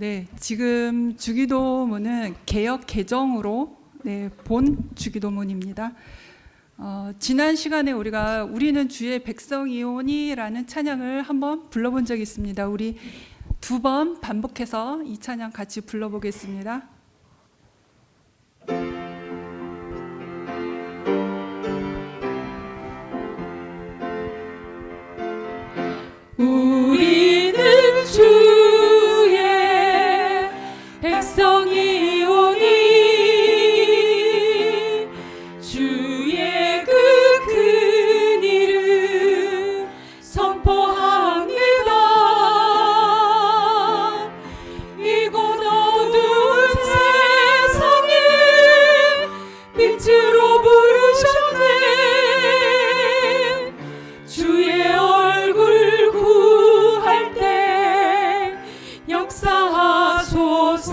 네, 지금 주기도문은 개역 개정으로 본 주기도문입니다. 지난 시간에 우리가 우리는 주의 백성이오니라는 찬양을 한번 불러본 적이 있습니다. 우리 두 번 반복해서 이 찬양 같이 불러보겠습니다. 우리는 주의 백성이오니 주의 그 큰 이름 선포합니다. 이곳 어두운 세상에 빛으로 부르셨네. 주의 얼굴 구할 때 역사하소서.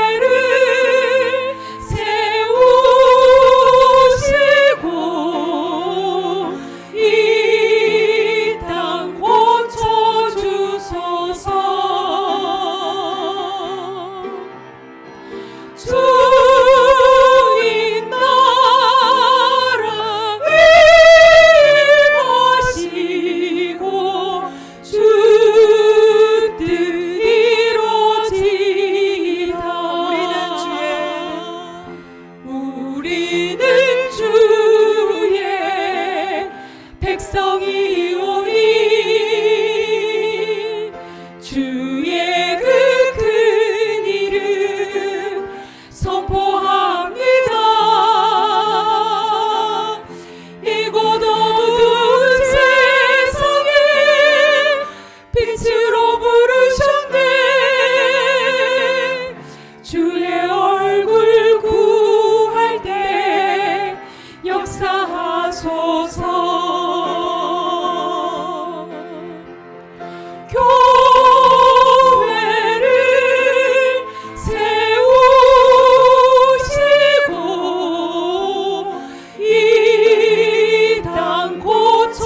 교회를 세우시고 이 땅 고쳐주소서. 주인 나라 임하시고 주 뜻 이루어지이다. 우리는 주의 백성이오니 주의 그 큰 이름 선포합니다. 이곳 어두운 세상에 빛으로 부르셨네. 주의 얼굴 구할 때 역사하소서. 교회를 세우시고 이 땅 고쳐주소서.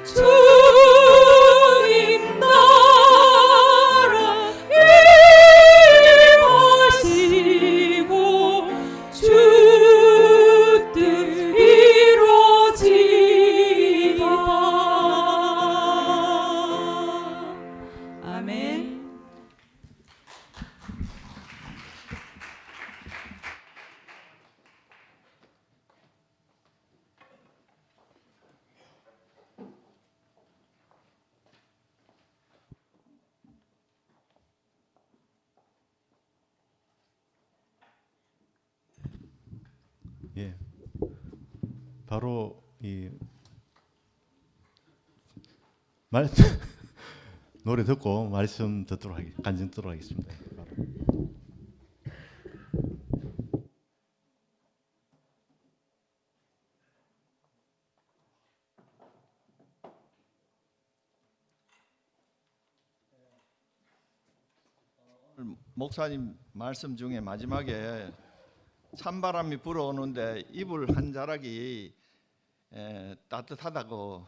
주인 나라 임하시고 주 뜻 이루어지이다. 아멘. 예, 바로 이 말 노래 듣고 말씀 듣도록 간증 듣도록 하겠습니다. 목사님 말씀 중에 마지막에 찬바람이 불어오는데 이불 한 자락이 따뜻하다고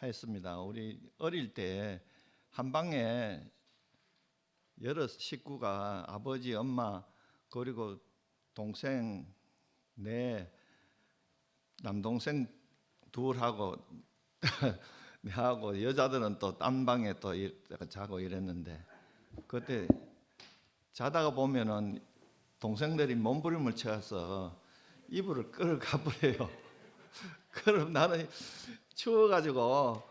했습니다. 우리 어릴 때 한 방에 여러 식구가 아버지, 엄마 그리고 동생 내 남동생 둘하고 내하고 여자들은 또 딴 방에 또 자고 이랬는데 그때 자다가 보면은 동생들이 몸부림을 쳐서 이불을 끌어가버려요. 그럼 나는 추워가지고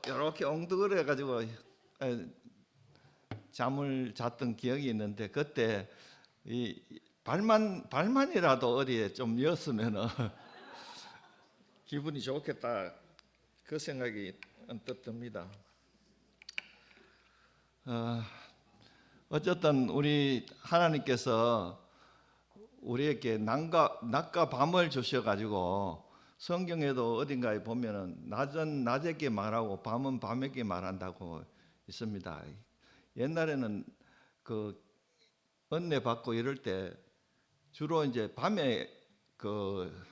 이렇게 엉뚱그려가지고 잠을 잤던 기억이 있는데 그때 이 발만이라도 어디에 좀 였으면은 기분이 좋겠다 그 생각이 언뜻 듭니다. 어쨌든 우리 하나님께서 우리에게 낮과 밤을 주셔가지고 성경에도 어딘가에 보면은 낮은 낮에게 말하고 밤은 밤에게 말한다고 있습니다. 옛날에는 그 은혜 받고 이럴 때 주로 이제 밤에 그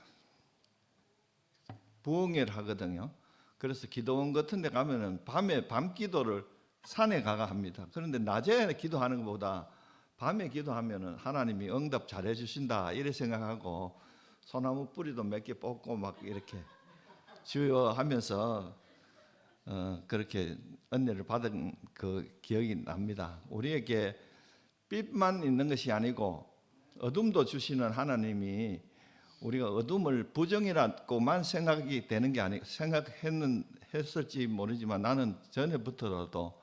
부흥회를 하거든요. 그래서 기도원 같은 데 가면은 밤에 밤 기도를 산에 가가 합니다. 그런데 낮에 기도하는 것보다 밤에 기도하면은 하나님이 응답 잘해 주신다 이래 생각하고 소나무 뿌리도 몇 개 뽑고 막 이렇게 주여 하면서 그렇게 은혜를 받은 그 기억이 납니다. 우리에게 빛만 있는 것이 아니고 어둠도 주시는 하나님이 우리가 어둠을 부정이라고만 생각이 되는 게 아니 생각했을지 모르지만 나는 전에부터라도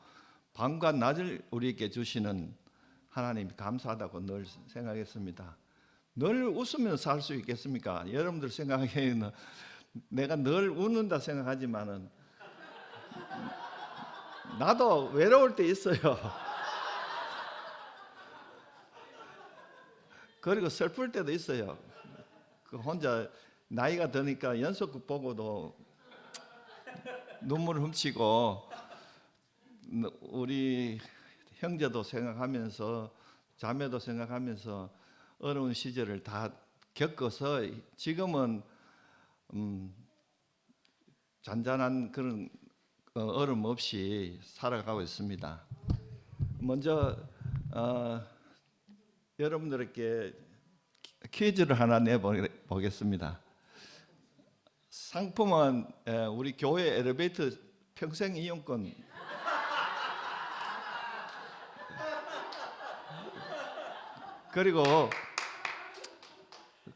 밤과 낮을 우리에게 주시는 하나님이 감사하다고 늘 생각했습니다. 늘 웃으면서 살 수 있겠습니까? 여러분들 생각하기에는 내가 늘 웃는다 생각하지만은 나도 외로울 때 있어요. 그리고 슬플 때도 있어요. 그 혼자 나이가 드니까 연속극 보고도 눈물을 훔치고 우리 형제도 생각하면서 자매도 생각하면서 어려운 시절을 다 겪어서 지금은 잔잔한 그런 어려움 없이 살아가고 있습니다. 먼저 여러분들께 퀴즈를 하나 내보겠습니다. 상품은 우리 교회 엘리베이터 평생 이용권 그리고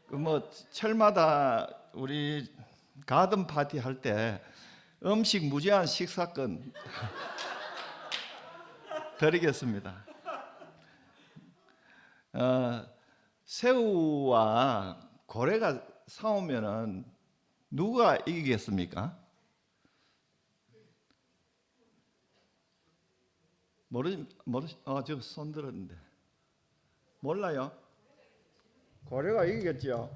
뭐 철마다 우리 가든 파티 할 때 음식 무제한 식사권 드리겠습니다. 새우와 고래가 싸우면은 누가 이기겠습니까? 저 손 들었는데 몰라요? 고래가 이기겠죠.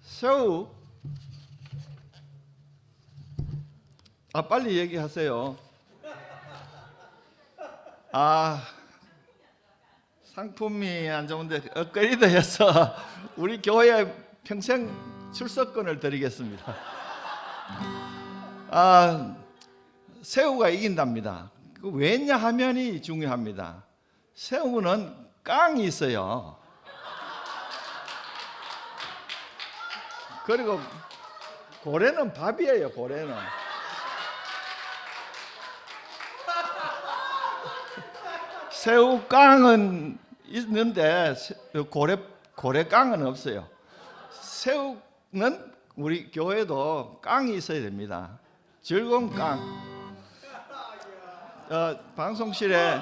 새우. 빨리 얘기하세요. 상품이 안 좋은데 업그레이드 해서 우리 교회 평생 출석권을 드리겠습니다. 새우가 이긴답니다. 그 왜냐하면이 중요합니다. 새우는 깡이 있어요. 그리고 고래는 밥이에요. 고래는 새우 깡은 있는데 고래 깡은 없어요. 새우는 우리 교회도 깡이 있어야 됩니다. 즐거운 깡. 방송실에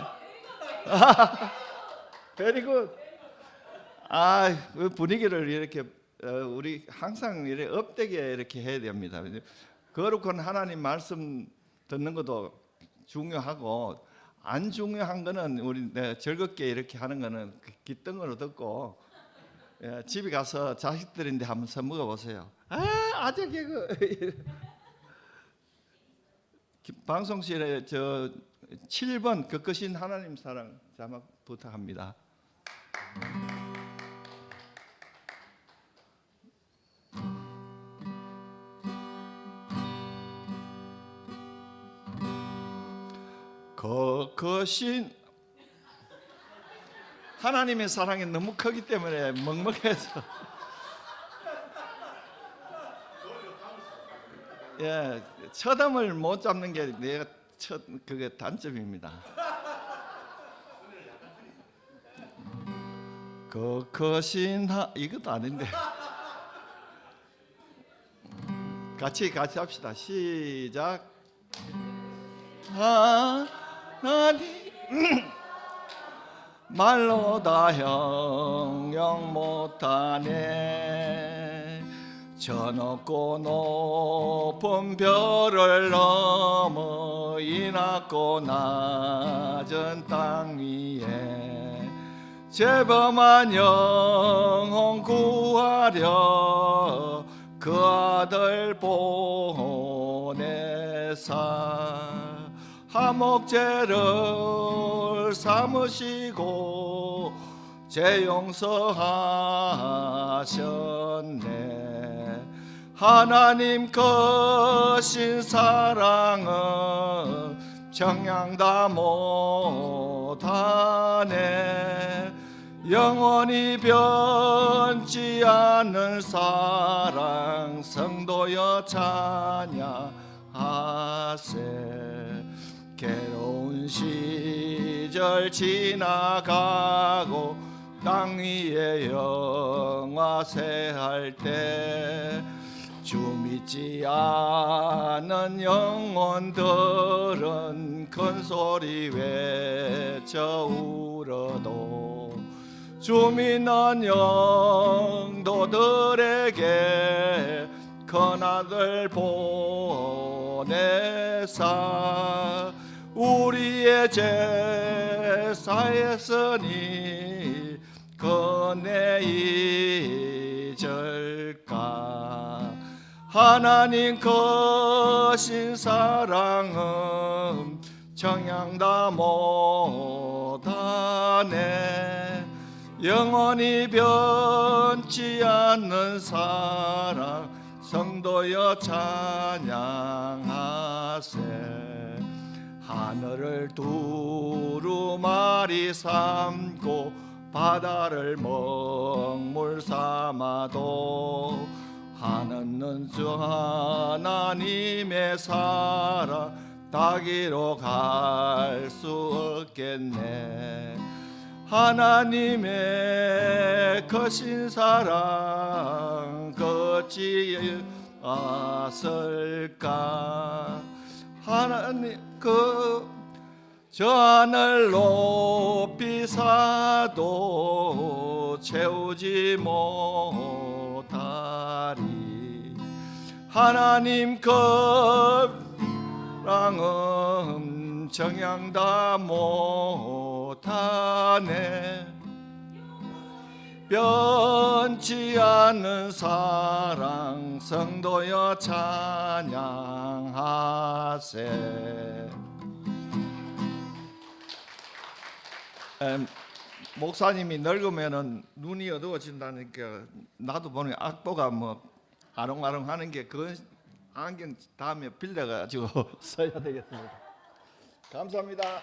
very good. 그 분위기를 이렇게 우리 항상 이렇게 업되게 이렇게 해야 됩니다. 거룩한 하나님 말씀 듣는 것도 중요하고 안 중요한 거는 우리 즐겁게 이렇게 하는 거는 기등으로 듣고 집에 가서 자식들인데 한번 써먹어 보세요. 아주 개그. 방송실에 저 7번 그것인 하나님 사랑 자막 부탁합니다. 그것인 하나님의 사랑이 너무 크기 때문에 먹먹해서 첫음을 못 잡는 게 내가 그게 단점입니다. 그것인 이것도 아닌데 같이 합시다. 시작. 하나님 말로 다 형용 못하네. 저 높고 높은 별을 넘어 이 낮고 낮은 땅 위에 죄범한 영혼 구하려 그 아들 보내사 하목제를 삼으시고 제 용서하셨네. 하나님 크신 사랑은 정량 다 못하네. 영원히 변치 않는 사랑 성도여 찬양하세. 괴로운 시절 지나가고 땅 위에 영화세할 때 주 믿지 않은 영혼들은 큰 소리 외쳐 울어도 주 믿는 영도들에게 큰 아들 보내사 우리의 죄 사했으니 그네 잊을까. 하나님 크신 사랑은 정량 다 못하네. 영원히 변치 않는 사랑 성도여 찬양하세. 하늘을 두루마리 삼고 바다를 먹물 삼아도 하늘은 주 하나님의 사랑 닿기로 갈 수 없겠네. 하나님의 크신 사랑 끝이 없을까. 하나님 저 하늘 높이 사도 채우지 못하리. 하나님 사랑은 정량 다 못하네. 변치 않는 사랑 성도여 찬양하세. 목사님이 늙으면은 눈이 어두워진다니까 나도 보니 악보가 뭐 아롱아롱 하는 게 그 안경 다음에 빌려가지고 써야 되겠습니다. 감사합니다.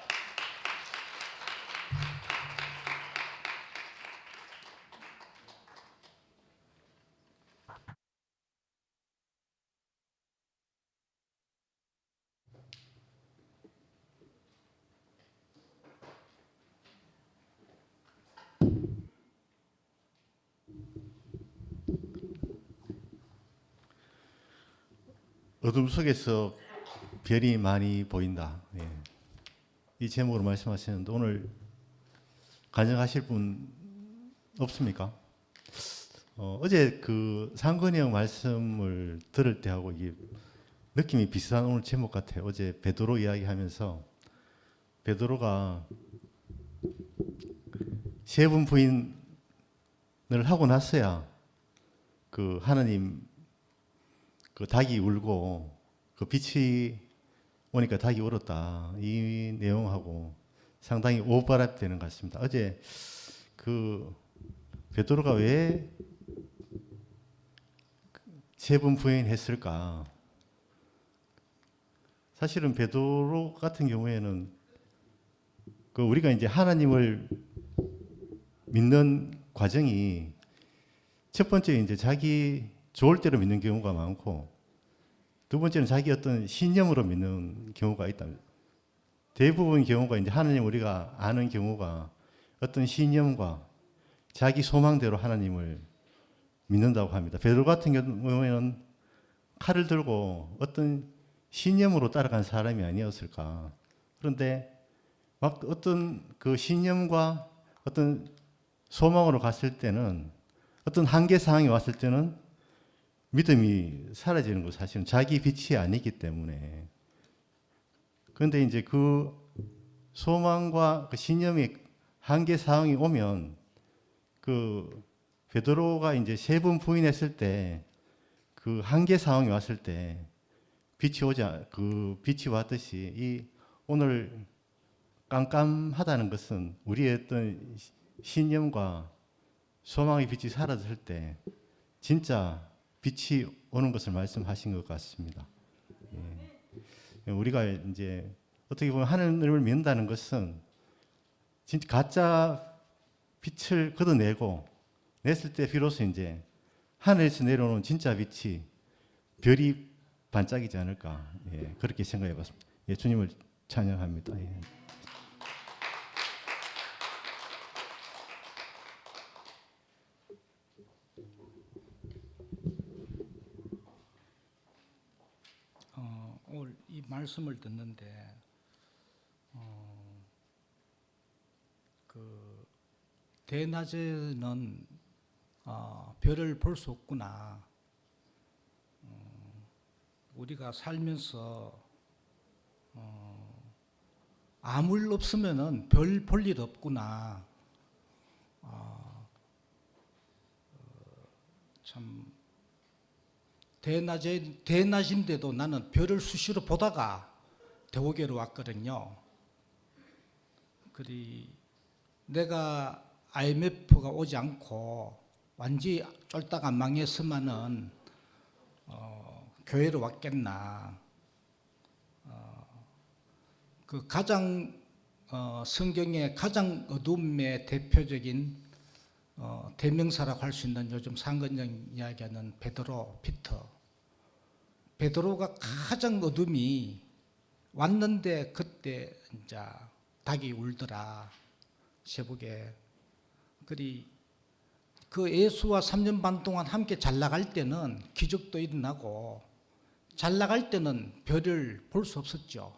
어둠 속에서 별이 많이 보인다. 예. 이 제목으로 말씀하시는데 오늘 간증하실 분 없습니까? 어제 그 상근이 형 말씀을 들을 때 하고 이게 느낌이 비슷한 오늘 제목 같아요. 어제 베드로 이야기하면서 베드로가 세 분 부인을 하고 났어야 그 하나님 그 닭이 울고 그 빛이 오니까 닭이 울었다. 이 내용하고 상당히 오버랩되는 것 같습니다. 어제 그 베드로가 왜 세 분 부인했을까? 사실은 베드로 같은 경우에는 그 우리가 이제 하나님을 믿는 과정이 첫 번째 이제 자기 좋을 대로 믿는 경우가 많고 두 번째는 자기 어떤 신념으로 믿는 경우가 있다. 대부분 경우가 이제 하나님 우리가 아는 경우가 어떤 신념과 자기 소망대로 하나님을 믿는다고 합니다. 베드로 같은 경우에는 칼을 들고 어떤 신념으로 따라간 사람이 아니었을까. 그런데 막 어떤 그 신념과 어떤 소망으로 갔을 때는 어떤 한계 상황이 왔을 때는 믿음이 사라지는 거 사실은 자기 빛이 아니기 때문에. 그런데 이제 그 소망과 그 신념의 한계 상황이 오면 그 베드로가 이제 세 번 부인했을 때 그 한계 상황이 왔을 때 빛이 그 빛이 왔듯이 이 오늘 깜깜하다는 것은 우리의 어떤 신념과 소망의 빛이 사라졌을 때 진짜 빛이 오는 것을 말씀하신 것 같습니다. 예. 우리가 이제 어떻게 보면 하늘을 믿는다는 것은 진짜 가짜 빛을 걷어내고 냈을 때 비로소 이제 하늘에서 내려오는 진짜 빛이 별이 반짝이지 않을까, 예, 그렇게 생각해봤습니다. 예, 주님을 찬양합니다. 예. 오늘 이 말씀을 듣는데 그 대낮에는 별을 볼 수 없구나. 우리가 살면서 아무 일 없으면은 별 볼 일 없구나. 참 대낮인데도 나는 별을 수시로 보다가 대오교로 왔거든요. 그리 내가 IMF가 오지 않고 완전히 쫄딱 안 망했으면은 교회로 왔겠나. 그 가장 성경의 가장 어둠의 대표적인 대명사라고 할 수 있는 요즘 상근령 이야기하는 베드로, 피터. 베드로가 가장 어둠이 왔는데 그때 이제 닭이 울더라. 세북에. 그리 그 예수와 3년 반 동안 함께 잘 나갈 때는 기적도 일어나고 잘 나갈 때는 별을 볼 수 없었죠.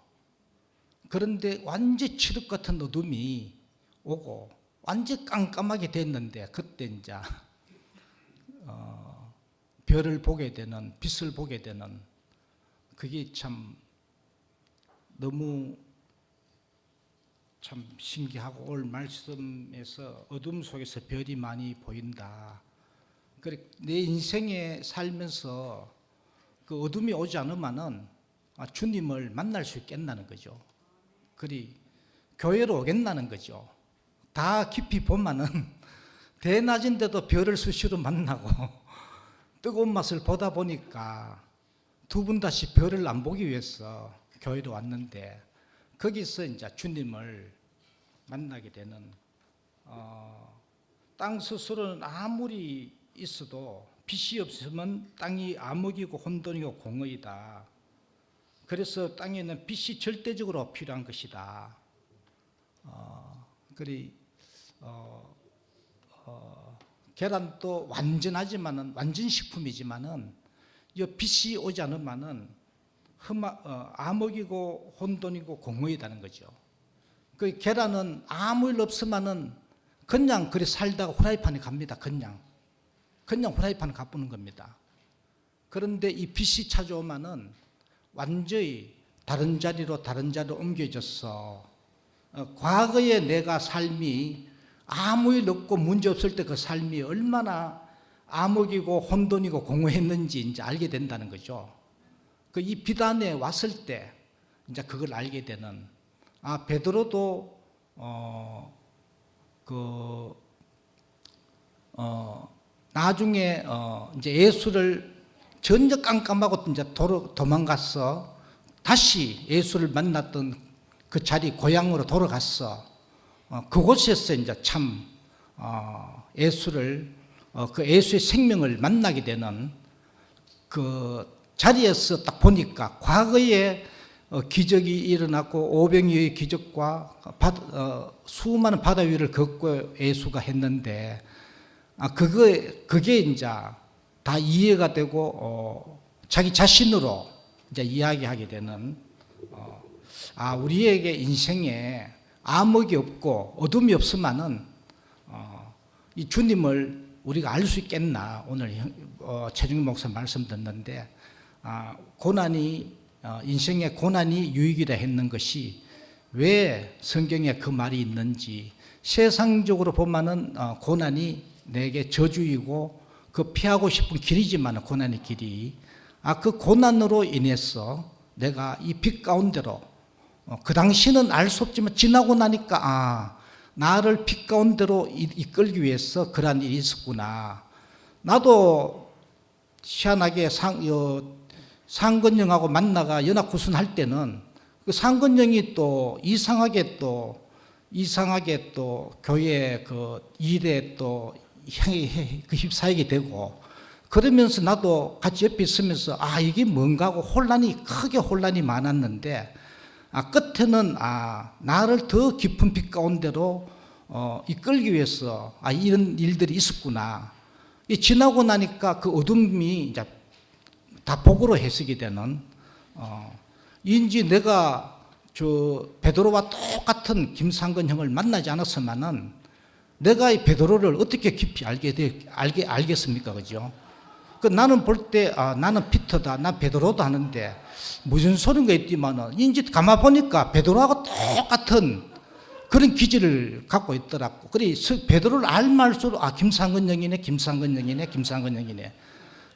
그런데 완전 칠흑 같은 어둠이 오고 완전 깜깜하게 됐는데 그때 이제 별을 보게 되는, 빛을 보게 되는, 그게 참 너무 참 신기하고 오늘 말씀에서 어둠 속에서 별이 많이 보인다. 그래 내 인생에 살면서 그 어둠이 오지 않으면은 주님을 만날 수 있겠다는 거죠. 그리 교회로 오겠다는 거죠. 다 깊이 보면은 대낮인데도 별을 수시로 만나고 뜨거운 맛을 보다 보니까 두 분 다시 별을 안 보기 위해서 교회로 왔는데 거기서 이제 주님을 만나게 되는 땅 스스로는 아무리 있어도 빛이 없으면 땅이 암흑이고 혼돈이고 공허이다. 그래서 땅에는 빛이 절대적으로 필요한 것이다. 그리 계란도 완전하지만은 완전 식품이지만은 이 빛이 오지 않으면은 암흑이고 혼돈이고 공허이다는 거죠. 그 계란은 아무 일 없으면은 그냥 그리 살다가 후라이팬에 갑니다. 그냥 후라이팬에 가쁘는 겁니다. 그런데 이 빛이 찾아오면은 완전히 다른 자리로 옮겨졌어. 과거에 내가 삶이 아무 일 없고 문제 없을 때 그 삶이 얼마나 암흑이고 혼돈이고 공허했는지 이제 알게 된다는 거죠. 그 이 빛 안에 왔을 때 이제 그걸 알게 되는. 베드로도 나중에 이제 예수를 전혀 깜깜하고 이제 도망갔어. 다시 예수를 만났던 그 자리 고향으로 돌아갔어. 그곳에서 이제 참 예수를 그 예수의 생명을 만나게 되는 그 자리에서 딱 보니까 과거에 기적이 일어났고 오병이어의 기적과 수많은 바다 위를 걷고 예수가 했는데 그게 이제 다 이해가 되고 자기 자신으로 이제 이야기하게 되는 우리에게 인생에 암흑이 없고 어둠이 없으면은 이 주님을 우리가 알 수 있겠나. 오늘 최중희 목사 말씀 듣는데 인생의 고난이 유익이라 했는 것이 왜 성경에 그 말이 있는지. 세상적으로 보면은 고난이 내게 저주이고 그 피하고 싶은 길이지만 고난의 길이 그 고난으로 인해서 내가 이 빛 가운데로 그 당시는 알 수 없지만 지나고 나니까 나를 빛 가운데로 이끌기 위해서 그러한 일이 있었구나. 나도 희한하게 상근영하고 만나가 연합구순할 때는 그 상근영이 또 이상하게 또 교회 그 일에 또 휩싸이게 되고, 그러면서 나도 같이 옆에 있으면서 이게 뭔가 하고 크게 혼란이 많았는데, 끝에는 나를 더 깊은 빛 가운데로 이끌기 위해서 이런 일들이 있었구나. 지나고 나니까 그 어둠이 이제 다 복으로 해석이 되는, 인지 내가 저 베드로와 똑같은 김상근 형을 만나지 않았으면은 내가 이 베드로를 어떻게 깊이 알겠습니까, 그죠? 그 나는 볼 때 나는 피터다, 난 베드로다 하는데 무슨 소린가 했지만은 인지 가만 보니까 베드로하고 똑같은 그런 기질을 갖고 있더라고. 그래서 베드로를 알말수록 김상근 형이네.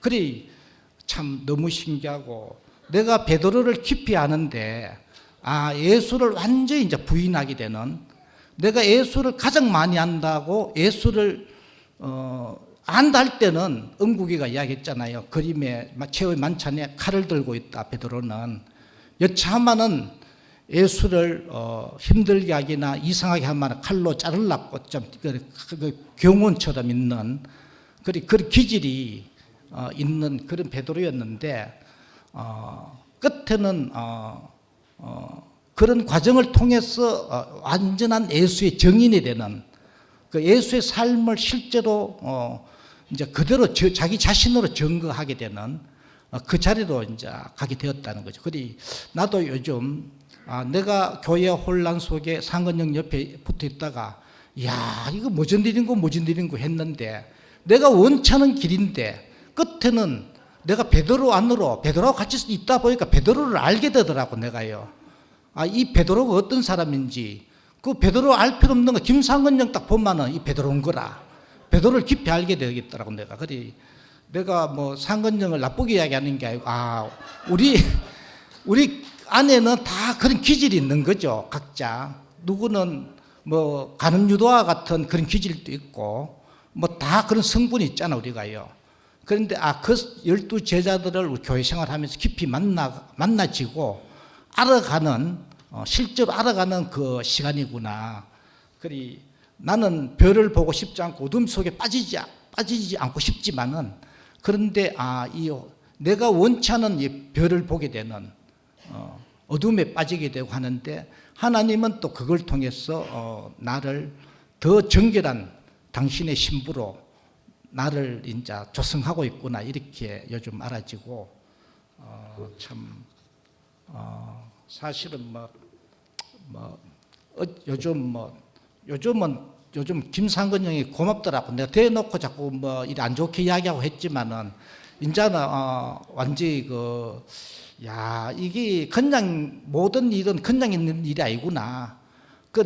그래 참 너무 신기하고, 내가 베드로를 깊이 아는데 예수를 완전히 이제 부인하게 되는, 내가 예수를 가장 많이 안다고 예수를 안다 할 때는 은국이가 이야기했잖아요. 그림에 최후의 만찬에 칼을 들고 있다. 베드로는 여차하면은 예수를 힘들게 하기나 이상하게 하면 칼로 자르려고 좀 경운처럼 있는 그런 기질이 있는 그런 베드로였는데, 끝에는 그런 과정을 통해서 완전한 예수의 증인이 되는, 그 예수의 삶을 실제로 이제 그대로 자기 자신으로 증거하게 되는 그 자리로 이제 가게 되었다는 거죠. 그리 나도 요즘 내가 교회 혼란 속에 상근형 옆에 붙어 있다가 이거 무슨 일인고 했는데, 내가 원치 않은 길인데 끝에는 내가 베드로하고 같이 있다 보니까 베드로를 알게 되더라고. 내가요. 이 베드로가 어떤 사람인지, 그 베드로 알 필요 없는 거 김상근형 딱 보면은 이 베드로인 거라. 베드로를 깊이 알게 되겠더라고. 내가 뭐 상근형을 나쁘게 이야기하는 게 아니고 우리 안에는 다 그런 기질이 있는 거죠. 각자 누구는 뭐 간음유도와 같은 그런 기질도 있고 뭐 다 그런 성분이 있잖아 우리가요. 그런데 그 12 제자들을 우리 교회 생활하면서 깊이 만나지고 실제로 알아가는 그 시간이구나. 그리 나는 별을 보고 싶지 않고 어둠 속에 빠지지 않고 싶지만은, 그런데 내가 원치 않은 이 별을 보게 되는 어둠에 빠지게 되고 하는데, 하나님은 또 그걸 통해서 나를 더 정결한 당신의 신부로 나를 이제 조성하고 있구나, 이렇게 요즘 알아지고, 사실은 요즘 김상근 형이 고맙더라고. 내가 대놓고 자꾸 일 안 좋게 이야기하고 했지만은 이제는 완전히 이게 그냥 모든 일은 그냥 있는 일이 아니구나.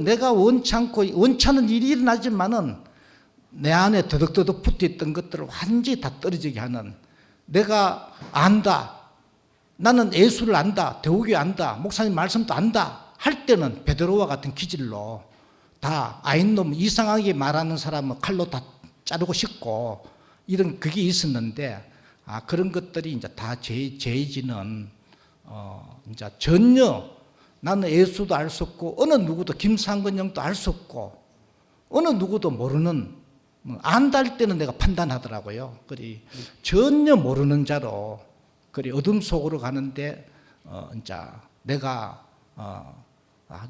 내가 원치 않은 일이 일어나지만은 내 안에 더덕더덕 붙어있던 것들을 완전히 다 떨어지게 하는, 내가 안다, 나는 예수를 안다, 대우교 안다, 목사님 말씀도 안다 할 때는 베드로와 같은 기질로 다 아인놈 이상하게 말하는 사람은 칼로 다 자르고 싶고 이런 그게 있었는데, 그런 것들이 이제 다 제해지는, 이제 전혀 나는 예수도 알 수 없고 어느 누구도 김상근 형도 알 수 없고 어느 누구도 모르는, 안다 할 때는 내가 판단하더라고요. 그리 전혀 모르는 자로 그리 어둠 속으로 가는데, 이제 내가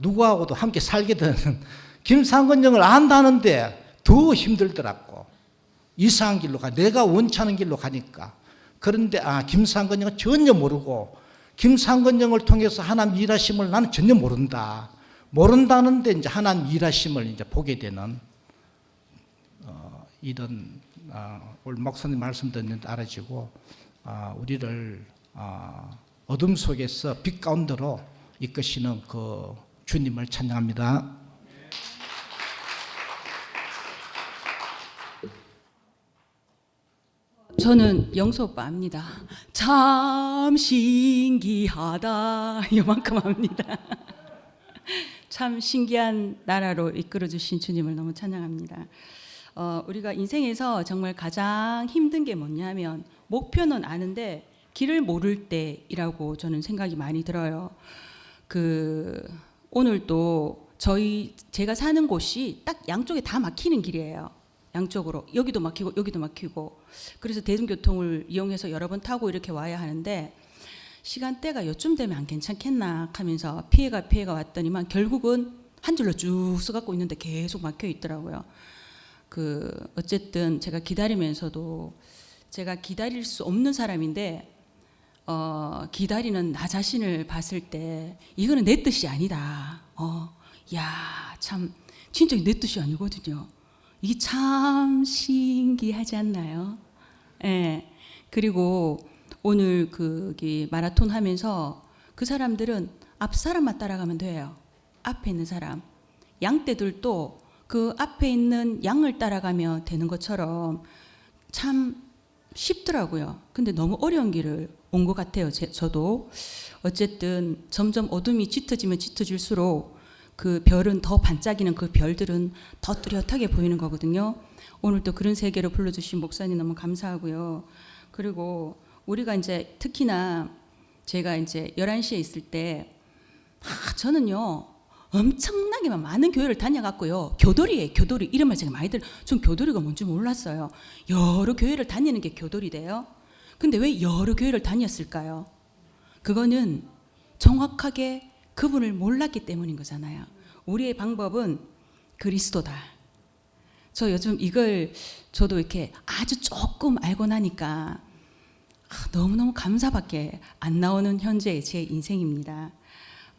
누구하고도 함께 살게 되는 김상근 형을 안다는데 더 힘들더라고. 이상한 길로 내가 원치 않은 길로 가니까. 그런데 김상근 형은 전혀 모르고 김상근 형을 통해서 하나님 일하심을 나는 전혀 모른다는데 이제 하나님 일하심을 이제 보게 되는, 이런 오늘 목사님 말씀 듣는데 알아지고, 우리를 어둠 속에서 빛 가운데로 이끄시는 그 주님을 찬양합니다. 저는 영수 오빠 압니다. 참 신기하다, 이만큼 압니다. 참 신기한 나라로 이끌어 주신 주님을 너무 찬양합니다. 우리가 인생에서 정말 가장 힘든 게 뭐냐면 목표는 아는데 길을 모를 때이라고 저는 생각이 많이 들어요. 오늘도 제가 사는 곳이 딱 양쪽에 다 막히는 길이에요. 양쪽으로 여기도 막히고 여기도 막히고, 그래서 대중교통을 이용해서 여러 번 타고 이렇게 와야 하는데 시간대가 요쯤 되면 안 괜찮겠나 하면서 피해가 왔더니만 결국은 한 줄로 쭉 써갖고 있는데 계속 막혀 있더라고요. 어쨌든 제가 기다리면서도 제가 기다릴 수 없는 사람인데 기다리는 나 자신을 봤을 때 이거는 내 뜻이 아니다. 참 진짜 내 뜻이 아니거든요. 이게 참 신기하지 않나요? 예. 그리고 오늘 마라톤 하면서 그 사람들은 앞 사람만 따라가면 돼요. 앞에 있는 사람. 양떼들도 그 앞에 있는 양을 따라가면 되는 것처럼 참 쉽더라고요. 근데 너무 어려운 길을 온 것 같아요. 저도. 어쨌든 점점 어둠이 짙어지면 짙어질수록 그 별은 더 반짝이는 그 별들은 더 뚜렷하게 보이는 거거든요. 오늘 또 그런 세계로 불러주신 목사님 너무 감사하고요. 그리고 우리가 이제 특히나 제가 이제 11시에 있을 때 저는요 엄청나게 많은 교회를 다녀갔고요. 교돌이에요. 교돌이. 이런 말 제가 많이 전 교돌이가 뭔지 몰랐어요. 여러 교회를 다니는 게 교돌이래요. 근데 왜 여러 교회를 다녔을까요? 그거는 정확하게 그분을 몰랐기 때문인 거잖아요. 우리의 방법은 그리스도다. 저 요즘 이걸 저도 이렇게 아주 조금 알고 나니까 너무너무 감사밖에 안 나오는 현재의 제 인생입니다.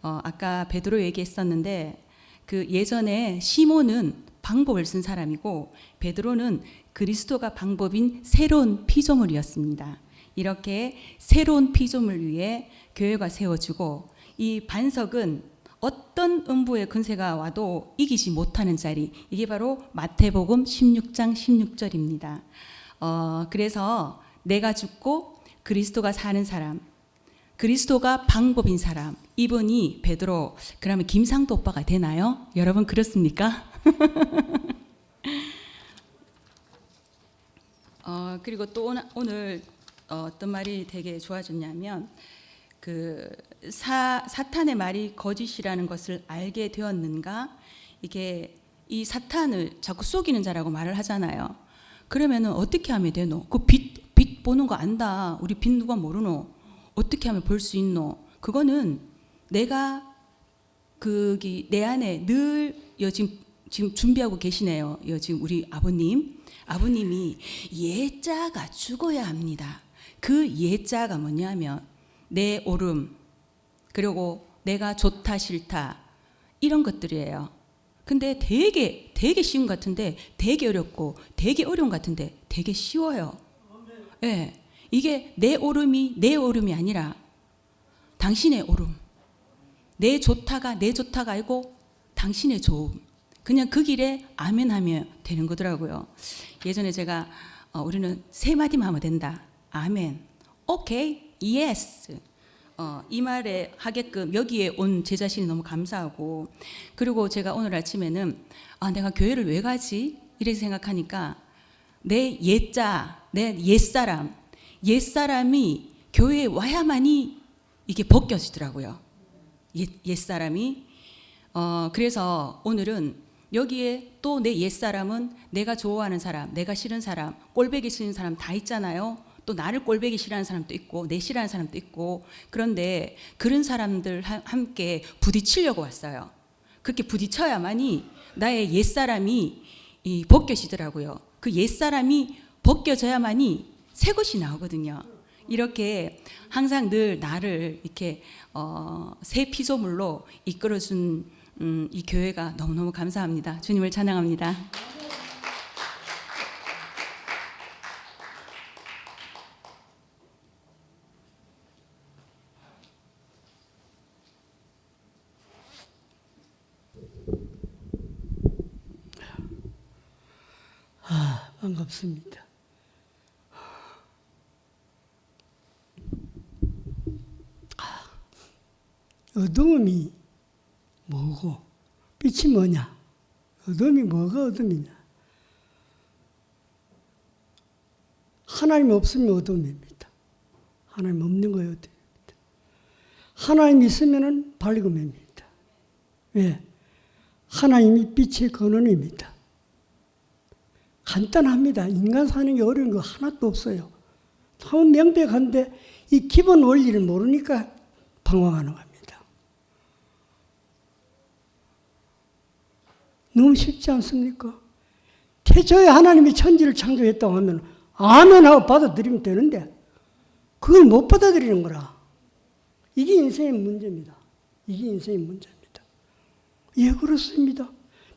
아까 베드로 얘기했었는데 예전에 시몬은 방법을 쓴 사람이고 베드로는 그리스도가 방법인 새로운 피조물이었습니다. 이렇게 새로운 피조물 위에 교회가 세워지고 이 반석은 어떤 음부의 근세가 와도 이기지 못하는 자리, 이게 바로 마태복음 16장 16절입니다. 그래서 내가 죽고 그리스도가 사는 사람, 그리스도가 방법인 사람, 이분이 베드로, 그러면 김상도 오빠가 되나요? 여러분 그렇습니까? 그리고 또 오늘 어떤 말이 되게 좋아졌냐면 사탄의 말이 거짓이라는 것을 알게 되었는가? 이게 이 사탄을 자꾸 속이는 자라고 말을 하잖아요. 그러면은 어떻게 하면 되노? 빛 보는 거 안다. 우리 빛 누가 모르노? 어떻게 하면 볼 수 있노? 그거는 내가 내 안에 늘 지금 준비하고 계시네요. 지금 우리 아버님이 예자가 죽어야 합니다. 그 예자가 뭐냐면 내 옳음, 그리고 내가 좋다 싫다 이런 것들이에요. 근데 되게 쉬운 것 같은데 되게 어렵고 되게 어려운 것 같은데 되게 쉬워요. 예, 이게 내 옳음이 아니라 당신의 옳음, 내 좋다가 아니고 당신의 좋음. 그냥 그 길에 아멘 하면 되는 거더라고요. 예전에 제가 우리는 세 마디만 하면 된다. 아멘, 오케이, 예스. 이 말에 하게끔 여기에 온 제 자신이 너무 감사하고, 그리고 제가 오늘 아침에는 내가 교회를 왜 가지? 이렇게 생각하니까 내 옛사람이 교회에 와야만이 이게 벗겨지더라고요. 옛사람이. 그래서 오늘은 여기에 또 내 옛사람은 내가 좋아하는 사람, 내가 싫은 사람, 꼴보기 싫은 사람 다 있잖아요. 또 나를 꼴보기 싫어하는 사람도 있고 내 싫어하는 사람도 있고, 그런데 그런 사람들 함께 부딪히려고 왔어요. 그렇게 부딪혀야만이 나의 옛사람이 벗겨지더라고요. 그 옛사람이 벗겨져야만이 새 것이 나오거든요. 이렇게 항상 늘 나를 이렇게 새 피조물로 이끌어준 이 교회가 너무너무 감사합니다. 주님을 찬양합니다. 반갑습니다. 어두움이 뭐고 빛이 뭐냐? 어둠이 뭐가 어둠이냐? 하나님 없으면 어둠입니다. 하나님 없는 거예요, 어둠입니다. 하나님 있으면 밝음입니다. 왜? 하나님이 빛의 근원입니다. 간단합니다. 인간 사는 게 어려운 거 하나도 없어요. 참 명백한데 이 기본 원리를 모르니까 방황하는 겁니다. 너무 쉽지 않습니까? 태초에 하나님이 천지를 창조했다고 하면 아멘 하고 받아들이면 되는데 그걸 못 받아들이는 거라. 이게 인생의 문제입니다. 이게 인생의 문제입니다. 예, 그렇습니다.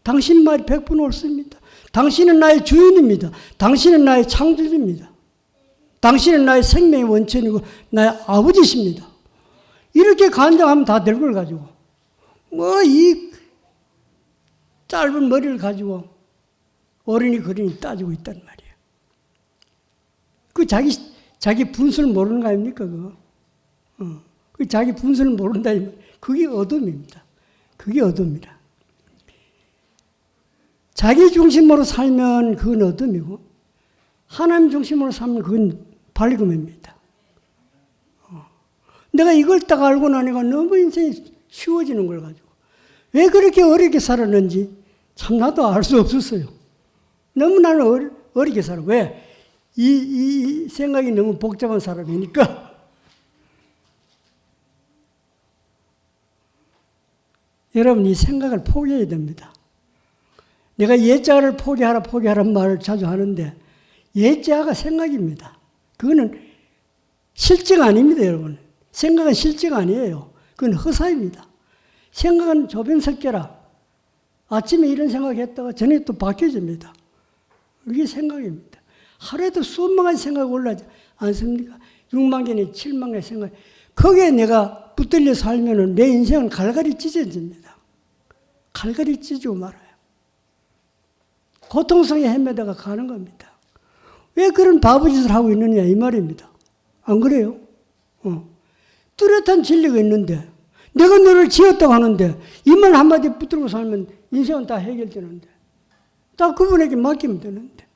당신 말이 100% 옳습니다. 당신은 나의 주인입니다. 당신은 나의 창조주입니다. 당신은 나의 생명의 원천이고 나의 아버지십니다. 이렇게 간증하면 다 될 걸 가지고 뭐 이 짧은 머리를 가지고 어린이 거린이 따지고 있단 말이에요. 그 자기 분수를 모르는 거 아닙니까? 그거? 그 자기 분수를 모른다. 그게 어둠입니다. 그게 어둠이라. 자기 중심으로 살면 그건 어둠이고 하나님 중심으로 살면 그건 밝음입니다. 내가 이걸 딱 알고 나니까 너무 인생이 쉬워지는 걸 가지고 왜 그렇게 어렵게 살았는지 참 나도 알 수 없었어요. 너무 나는 어렵게 살아. 왜? 이 생각이 너무 복잡한 사람이니까. 여러분 이 생각을 포기해야 됩니다. 내가 예자를 포기하라는 말을 자주 하는데 예자가 생각입니다. 그거는 실제가 아닙니다, 여러분. 생각은 실제가 아니에요. 그건 허사입니다. 생각은 조변석계라. 아침에 이런 생각했다가 저녁에 또 바뀌어집니다. 이게 생각입니다. 하루에도 수만 가지 생각이 올라지 않습니까? 6만 개나 7만 개의 생각. 거기에 내가 붙들려 살면은 내 인생은 갈갈이 찢어집니다. 갈갈이 찢어지고 말아요. 고통성에 헤매다가 가는 겁니다. 왜 그런 바보짓을 하고 있느냐 이 말입니다. 안 그래요? 뚜렷한 진리가 있는데 내가 너를 지었다고 하는데 이 말 한마디 붙들고 살면 인생은 다 해결되는데 다 그분에게 맡기면 되는데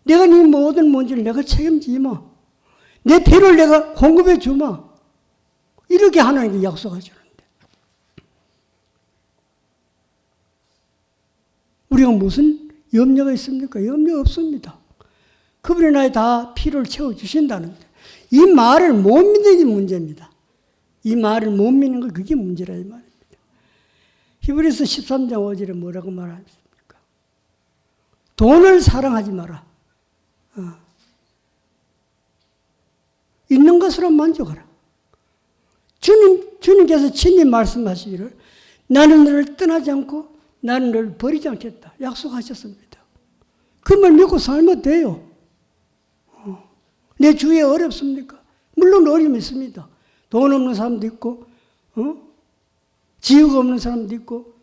내가 네 모든 문제를 내가 책임지마. 내 필요를 내가 공급해 주마. 이렇게 하나님께 약속하시는데 우리가 무슨 염려가 있습니까? 염려 없습니다. 그분이 나의 다 필요를 채워주신다는데 이 말을 못 믿는 게 문제입니다. 이 말을 못 믿는 거 그게 문제라 이 말입니다. 히브리서 13장 5절에 뭐라고 말하십니까? 돈을 사랑하지 마라. 있는 것으로 만족하라. 주님께서 친히 말씀하시기를 나는 너를 떠나지 않고 나는 너를 버리지 않겠다. 약속하셨습니다. 그 말 믿고 살면 돼요. 내 주위에 어렵습니까? 물론 어려움이 있습니다. 돈 없는 사람도 있고, 지유가 없는 사람도 있고,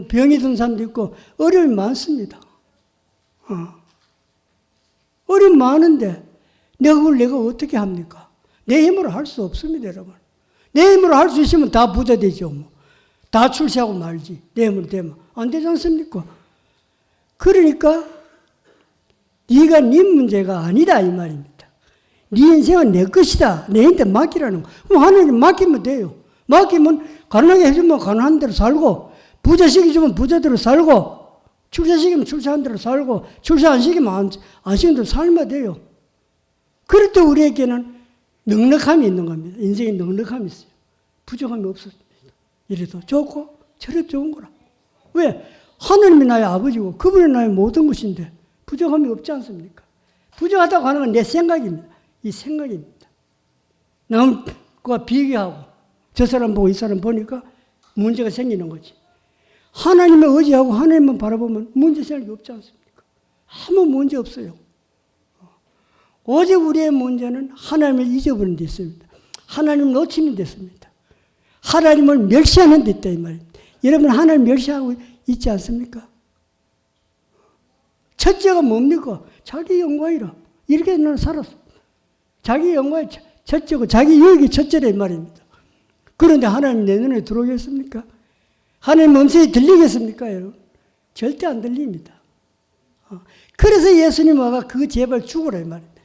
병이 든 사람도 있고, 어려움이 많습니다. 어려움 많은데, 내가 어떻게 합니까? 내 힘으로 할 수 없습니다, 여러분. 내 힘으로 할 수 있으면 다 부자 되죠. 뭐. 다 출세하고 말지. 내 힘으로 되면. 안 되지 않습니까? 그러니까, 네가 네 문제가 아니다, 이 말입니다. 네 인생은 내 것이다. 내한테 맡기라는 거. 그럼 하나님께 맡기면 돼요. 맡기면 가난하게 해주면 가난한 대로 살고 부자 시켜주면 부자대로 살고 출세시키면 출세한 대로 살고 출세 안 시키면 안 시키는 대로 살면 돼요. 그럴 때 우리에게는 넉넉함이 있는 겁니다. 인생에 넉넉함이 있어요. 부족함이 없었습니다. 이래도 좋고 저래도 좋은 거라. 왜? 하나님이 나의 아버지고 그분이 나의 모든 것인데 부족함이 없지 않습니까? 부족하다고 하는 건 내 생각입니다. 이 생각입니다. 남과 비교하고 저 사람 보고 이 사람 보니까 문제가 생기는 거지. 하나님을 의지하고 하나님만 바라보면 문제 생각이 없지 않습니까? 아무 문제 없어요. 오직 우리의 문제는 하나님을 잊어버린 데 있습니다. 하나님을 놓치는 데 있습니다. 하나님을 멸시하는 데 있다 이 말입니다. 여러분 하나님 멸시하고 있지 않습니까? 첫째가 뭡니까? 자기 영광이라. 이렇게 나는 살았어. 자기 영광이 첫째고 자기 유익이 첫째라 이 말입니다. 그런데 하나님 내 눈에 들어오겠습니까? 하나님 음성이 들리겠습니까, 여러분? 절대 안 들립니다. 그래서 예수님 와가 그 제발 죽으라 이 말입니다.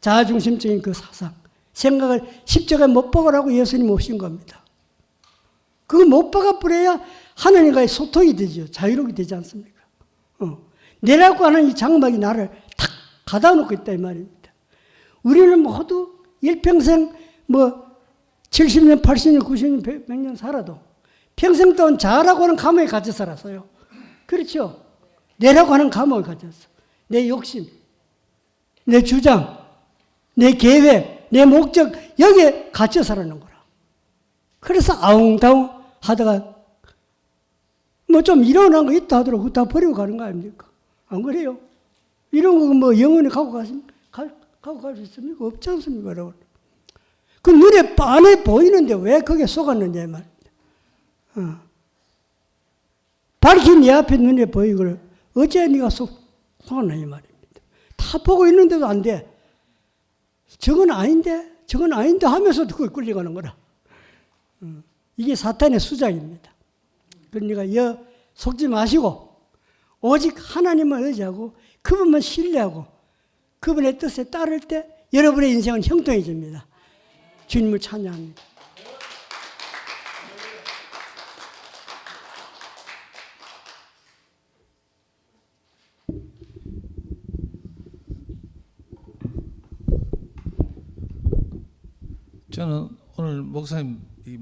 자아중심적인 그 사상, 생각을 십자가에 못 박으라고 예수님 오신 겁니다. 그거 못 박아버려야 하나님과의 소통이 되죠. 자유롭게 되지 않습니까? 내라고 하는 이 장막이 나를 탁 가다 놓고 있다 이 말입니다. 우리는 모두 일평생 70년, 80년, 90년, 100년 살아도 평생 동안 자라고 하는 감옥에 갇혀 살았어요. 그렇죠? 내라고 하는 감옥에 갇혔어. 내 욕심, 내 주장, 내 계획, 내 목적 여기에 갇혀 살아는 거라. 그래서 아웅다웅 하다가 좀 일어난 거 있다 하더라도 그거 다 버리고 가는 거 아닙니까? 안 그래요? 이런 거 영원히 갖고 갈 수 있습니까? 없지 않습니까, 여러분? 그 눈에 빤히 보이는데 왜 거기에 속았느냐 이 말입니다. 밝힌 네 앞에 눈에 보이고 어째 네가 속았나 이 말입니다. 다 보고 있는데도 안 돼. 저건 아닌데 하면서도 그걸 끌려가는 거라. 이게 사탄의 수작입니다. 그러니까 속지 마시고 오직 하나님을 의지하고 그분만 신뢰하고 그분의 뜻에 따를 때 여러분의 인생은 형통해집니다. 주님을 찬양합니다. 저는 오늘 목사님 이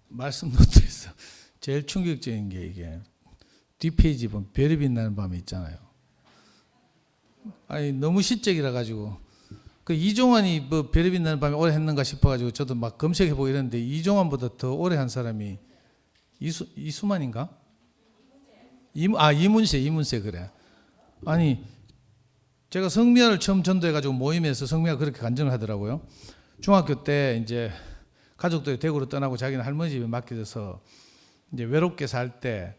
말씀 노트에서 제일 충격적인 게 이게 뒷페이지 보면 별이 빛나는 밤에 있잖아요. 아니 너무 시적이라 가지고 그 이종환이 뭐 별이 빛나는 밤에 오래 했는가 싶어 가지고 저도 막 검색해 보고 이랬는데 이종환보다 더 오래 한 사람이 이수만인가? 이문세 그래. 아니 제가 성미아를 처음 전도해 가지고 모임에서 성미아가 그렇게 간증을 하더라고요. 중학교 때 이제 가족들이 대구로 떠나고 자기는 할머니 집에 맡겨져서 이제 외롭게 살 때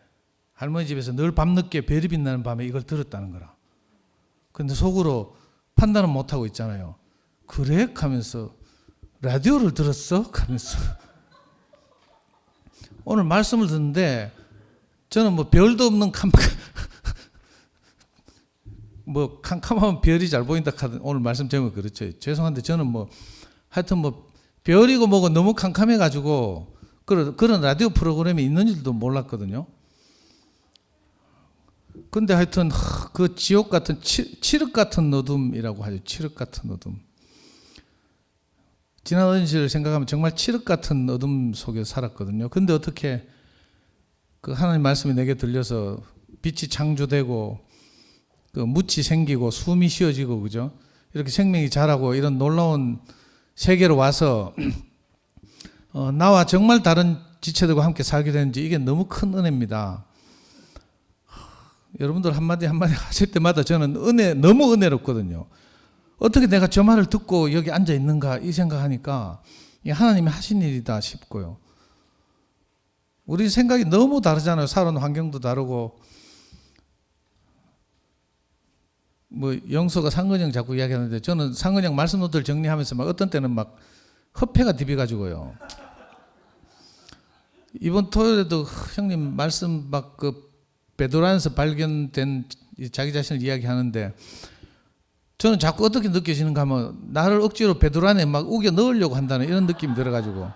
할머니 집에서 늘 밤늦게 별이 빛나는 밤에 이걸 들었다는 거라. 근데 속으로 판단은 못 하고 있잖아요. 그래? 하면서 라디오를 들었어? 하면서 오늘 말씀을 듣는데 저는 뭐 별도 없는 캄캄하면 별이 잘 보인다 하던 오늘 말씀 제목이 그렇죠. 죄송한데 저는 하여튼 별이고 뭐고 너무 캄캄해가지고 그런 라디오 프로그램이 있는 줄도 몰랐거든요. 근데 하여튼 그 지옥 같은 칠흑 같은 어둠이라고 하죠. 칠흑 같은 어둠. 지난 어린 시절을 생각하면 정말 칠흑 같은 어둠 속에 살았거든요. 근데 어떻게 그 하나님 말씀이 내게 들려서 빛이 창조되고 그 묻이 생기고 숨이 쉬어지고 그죠? 이렇게 생명이 자라고 이런 놀라운 세계로 와서 나와 정말 다른 지체들과 함께 살게 되는지 이게 너무 큰 은혜입니다. 여러분들 한마디 하실 때마다 저는 너무 은혜롭거든요. 어떻게 내가 저 말을 듣고 여기 앉아 있는가 이 생각하니까 하나님이 하신 일이다 싶고요. 우리 생각이 너무 다르잖아요. 살아온 환경도 다르고 영서가 상근형 자꾸 이야기하는데 저는 상근형 말씀 노트를 정리하면서 어떤 때는 허폐가 디벼가지고요. 이번 토요일에도 형님 말씀 베드로안에서 발견된 자기 자신을 이야기하는데 저는 자꾸 어떻게 느껴지는가 하면 나를 억지로 베드로안에 우겨 넣으려고 한다는 이런 느낌이 들어가지고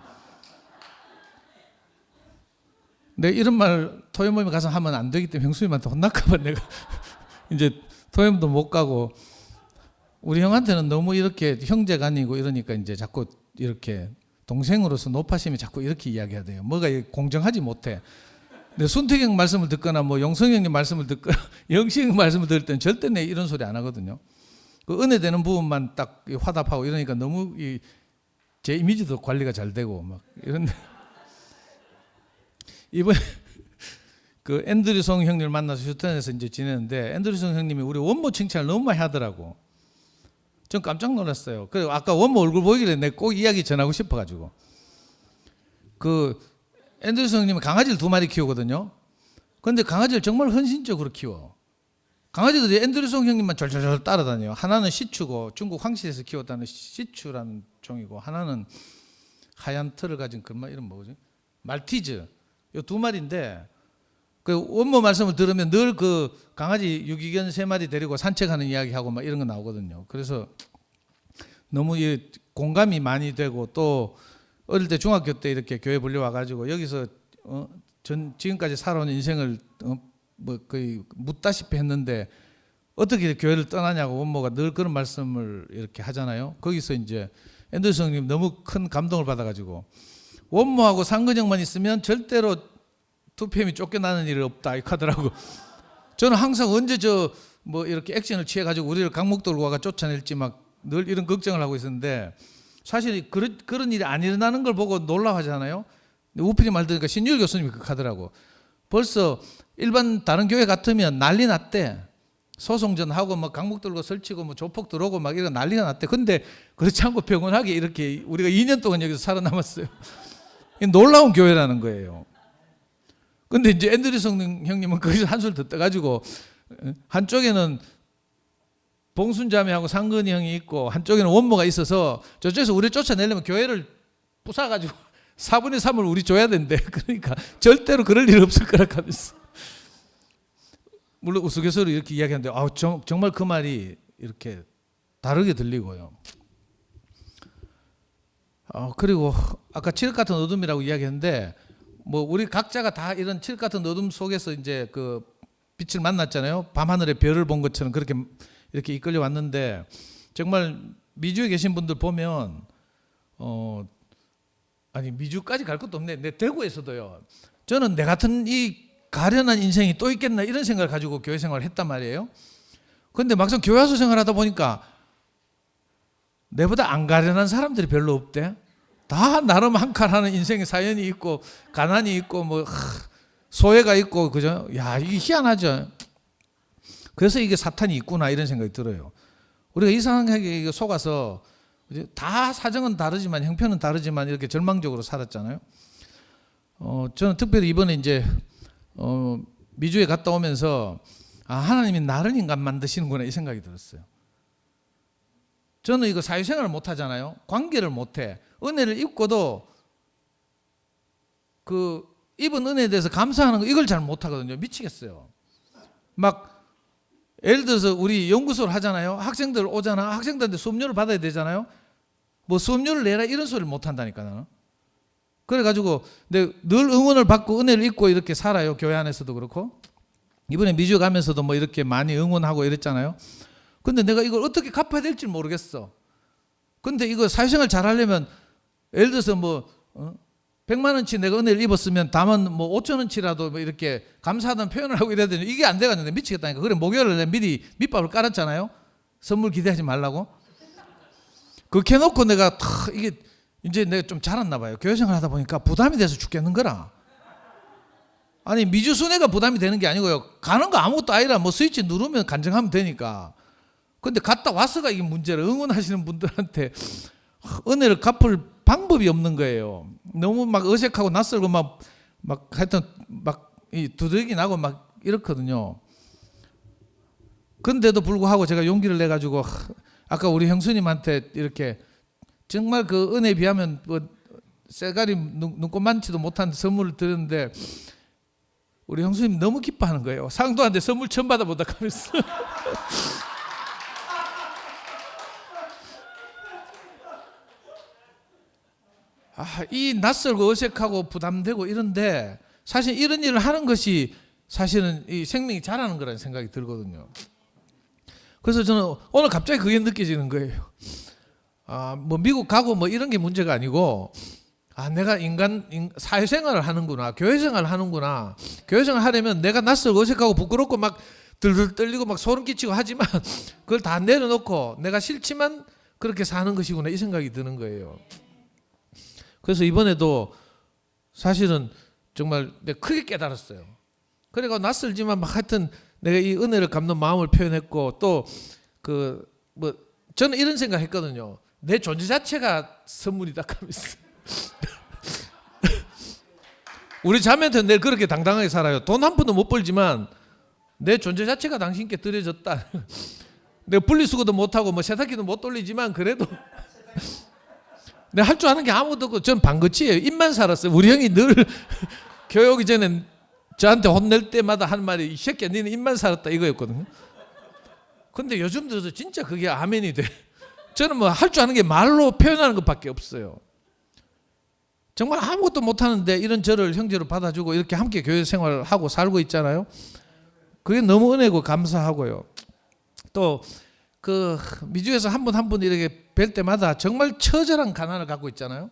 내가 이런 말 토요 모임에 가서 하면 안 되기 때문에 형수님한테 혼날까 봐 내가 이제 토요일도 못 가고 우리 형한테는 너무 이렇게 형제가 아니고 이러니까 이제 자꾸 이렇게 동생으로서 높아심이 자꾸 이렇게 이야기해야 돼요. 뭐가 공정하지 못해. 근데 순택형 말씀을 듣거나 용성이 형님 말씀을 듣거나 영식 형 말씀을 들을 때는 절대 내 이런 소리 안 하거든요. 그 은혜되는 부분만 딱 화답하고 이러니까 너무 제 이미지도 관리가 잘 되고 이런데 이번에 그 앤드류송 형님을 만나서 휴턴에서 이제 지내는데 앤드류송 형님이 우리 원모 칭찬을 너무 많이 하더라고. 전 깜짝 놀랐어요. 그리고 아까 원모 얼굴 보이길래 내가 꼭 이야기 전하고 싶어가지고 앤드류송 형님은 강아지를 2마리 키우거든요. 그런데 강아지를 정말 헌신적으로 키워. 강아지들이 앤드류송 형님만 절절절 따라다녀요. 하나는 시추고 중국 황실에서 키웠다는 시추라는 종이고 하나는 하얀 털을 가진 이름 뭐지? 말티즈. 요 두 마리인데 그 원모 말씀을 들으면 늘 그 강아지 유기견 3마리 데리고 산책하는 이야기하고 막 이런 거 나오거든요. 그래서 너무 이 공감이 많이 되고 또 어릴 때 중학교 때 이렇게 교회 불려와 가지고 여기서 전 지금까지 살아온 인생을 뭐 거의 묻다시피 했는데 어떻게 교회를 떠나냐고 원모가 늘 그런 말씀을 이렇게 하잖아요. 거기서 이제 앤더슨 형님 너무 큰 감동을 받아가지고 원모하고 상근형만 있으면 절대로 2PM이 쫓겨나는 일이 없다 이렇게 하더라고. 저는 항상 언제 저 뭐 이렇게 액션을 취해가지고 우리를 강목돌고 와가 쫓아낼지 막 늘 이런 걱정을 하고 있었는데 사실 그런 일이 안 일어나는 걸 보고 놀라워하잖아요. 우필이 말 들으니까 신유일 교수님이 그렇게 하더라고. 벌써 일반 다른 교회 같으면 난리 났대. 소송전하고 뭐 강목 들고 설치고 뭐 조폭 들어오고 막 이런 난리가 났대. 근데 그렇지 않고 평온하게 이렇게 우리가 2년 동안 여기서 살아남았어요. 놀라운 교회라는 거예요. 근데 이제 앤드류슨 형님은 거기서 한술 더 떠가지고 한쪽에는 봉순자매하고 상근이 형이 있고 한쪽에는 원모가 있어서 저쪽에서 우리 쫓아내려면 교회를 부숴가지고 4분의 3을 우리 줘야 된대. 그러니까 절대로 그럴 일 없을 거라 하면서. 물론 우스갯소리로 이렇게 이야기하는데 정말 그 말이 이렇게 다르게 들리고요. 그리고 아까 칠흑 같은 어둠이라고 이야기했는데 뭐 우리 각자가 다 이런 칠흑 같은 어둠 속에서 이제 그 빛을 만났잖아요. 밤하늘의 별을 본 것처럼 그렇게 이렇게 이끌려 왔는데 정말 미주에 계신 분들 보면 아니 미주까지 갈 것도 없네. 내 대구에서도요. 저는 내 같은 이 가련한 인생이 또 있겠나 이런 생각을 가지고 교회 생활을 했단 말이에요. 그런데 막상 교회 와서 생활하다 보니까 내보다 안 가련한 사람들이 별로 없대. 다 나름 한 칸 하는 인생의 사연이 있고 가난이 있고 뭐 소외가 있고 그죠? 야 이게 희한하죠. 그래서 이게 사탄이 있구나 이런 생각이 들어요. 우리가 이상하게 속아서 다 사정은 다르지만 형편은 다르지만 이렇게 절망적으로 살았잖아요. 저는 특별히 이번에 이제 미주에 갔다 오면서 하나님이 나를 인간 만드시는구나 이 생각이 들었어요. 저는 이거 사회생활을 못 하잖아요. 관계를 못 해. 은혜를 입고도 그 입은 은혜에 대해서 감사하는 거 이걸 잘 못 하거든요. 미치겠어요. 막 예를 들어서 우리 연구소를 하잖아요. 학생들 오잖아. 학생들한테 수업료를 받아야 되잖아요. 뭐 수업료를 내라 이런 소리를 못 한다니까 나는. 그래가지고 늘 응원을 받고 은혜를 입고 이렇게 살아요. 교회 안에서도 그렇고 이번에 미주 가면서도 뭐 이렇게 많이 응원하고 이랬잖아요. 근데 내가 이걸 어떻게 갚아야 될지 모르겠어. 근데 이거 사회생활 잘 하려면 예를 들어서 뭐 100만 원치 내가 은혜를 입었으면 다만 뭐 5천 원치라도 뭐 이렇게 감사하다는 표현을 하고 이래야 되는데 이게 안 돼가지고 미치겠다니까. 그래 목요일에 내가 미리 밑밥을 깔았잖아요. 선물 기대하지 말라고. 그렇게 해놓고 내가 이게 이제 내가 좀 자랐나 봐요. 교회생활 하다 보니까 부담이 돼서 죽겠는 거라. 아니 미주 순회가 부담이 되는 게 아니고요. 가는 거 아무것도 아니라 뭐 스위치 누르면 간증하면 되니까. 근데 갔다 와서가 이게 문제라. 응원하시는 분들한테 은혜를 갚을 방법이 없는 거예요. 너무 막 어색하고 낯설고 막 하여튼 막 이 두들기 나고 막 이렇거든요. 근데도 불구하고 제가 용기를 내 가지고 아까 우리 형수님한테 이렇게 정말 그 은혜에 비하면 뭐 쇠가리 눈꼽만치도 못한 선물을 드렸는데 우리 형수님 너무 기뻐하는 거예요. 상도한테 선물 처음 받아보다 하면서. 이 낯설고 어색하고 부담되고 이런데 사실 이런 일을 하는 것이 사실은 이 생명이 자라는 거라는 생각이 들거든요. 그래서 저는 오늘 갑자기 그게 느껴지는 거예요. 뭐 미국 가고 뭐 이런 게 문제가 아니고 내가 사회생활을 하는구나, 교회생활을 하는구나. 교회생활을 하려면 내가 낯설고 어색하고 부끄럽고 막 들들 떨리고 막 소름 끼치고 하지만 그걸 다 내려놓고 내가 싫지만 그렇게 사는 것이구나 이 생각이 드는 거예요. 그래서 이번에도 사실은 정말 내가 크게 깨달았어요. 그래가 낯설지만 막 하여튼 내가 이 은혜를 갚는 마음을 표현했고 또 그 뭐 저는 이런 생각했거든요. 내 존재 자체가 선물이다 하면서. 우리 자매한테 늘 그렇게 당당하게 살아요. 돈 한 푼도 못 벌지만 내 존재 자체가 당신께 드려졌다. 내가 분리수거도 못하고 뭐 세탁기도 못 돌리지만 그래도 내가 할 줄 아는 게 아무것도 없고 전 방긋이에요. 입만 살았어요. 우리 형이 늘 교회 오기 전에 저한테 혼낼 때마다 하는 말이 이 새끼야 니는 입만 살았다 이거였거든요. 근데 요즘 들어서 진짜 그게 아멘이 돼. 저는 뭐 할 줄 아는 게 말로 표현하는 것밖에 없어요. 정말 아무것도 못하는데 이런 저를 형제로 받아주고 이렇게 함께 교회 생활을 하고 살고 있잖아요. 그게 너무 은혜고 감사하고요. 또 그 미주에서 한 분 한 분 이렇게 뵐 때마다 정말 처절한 가난을 갖고 있잖아요.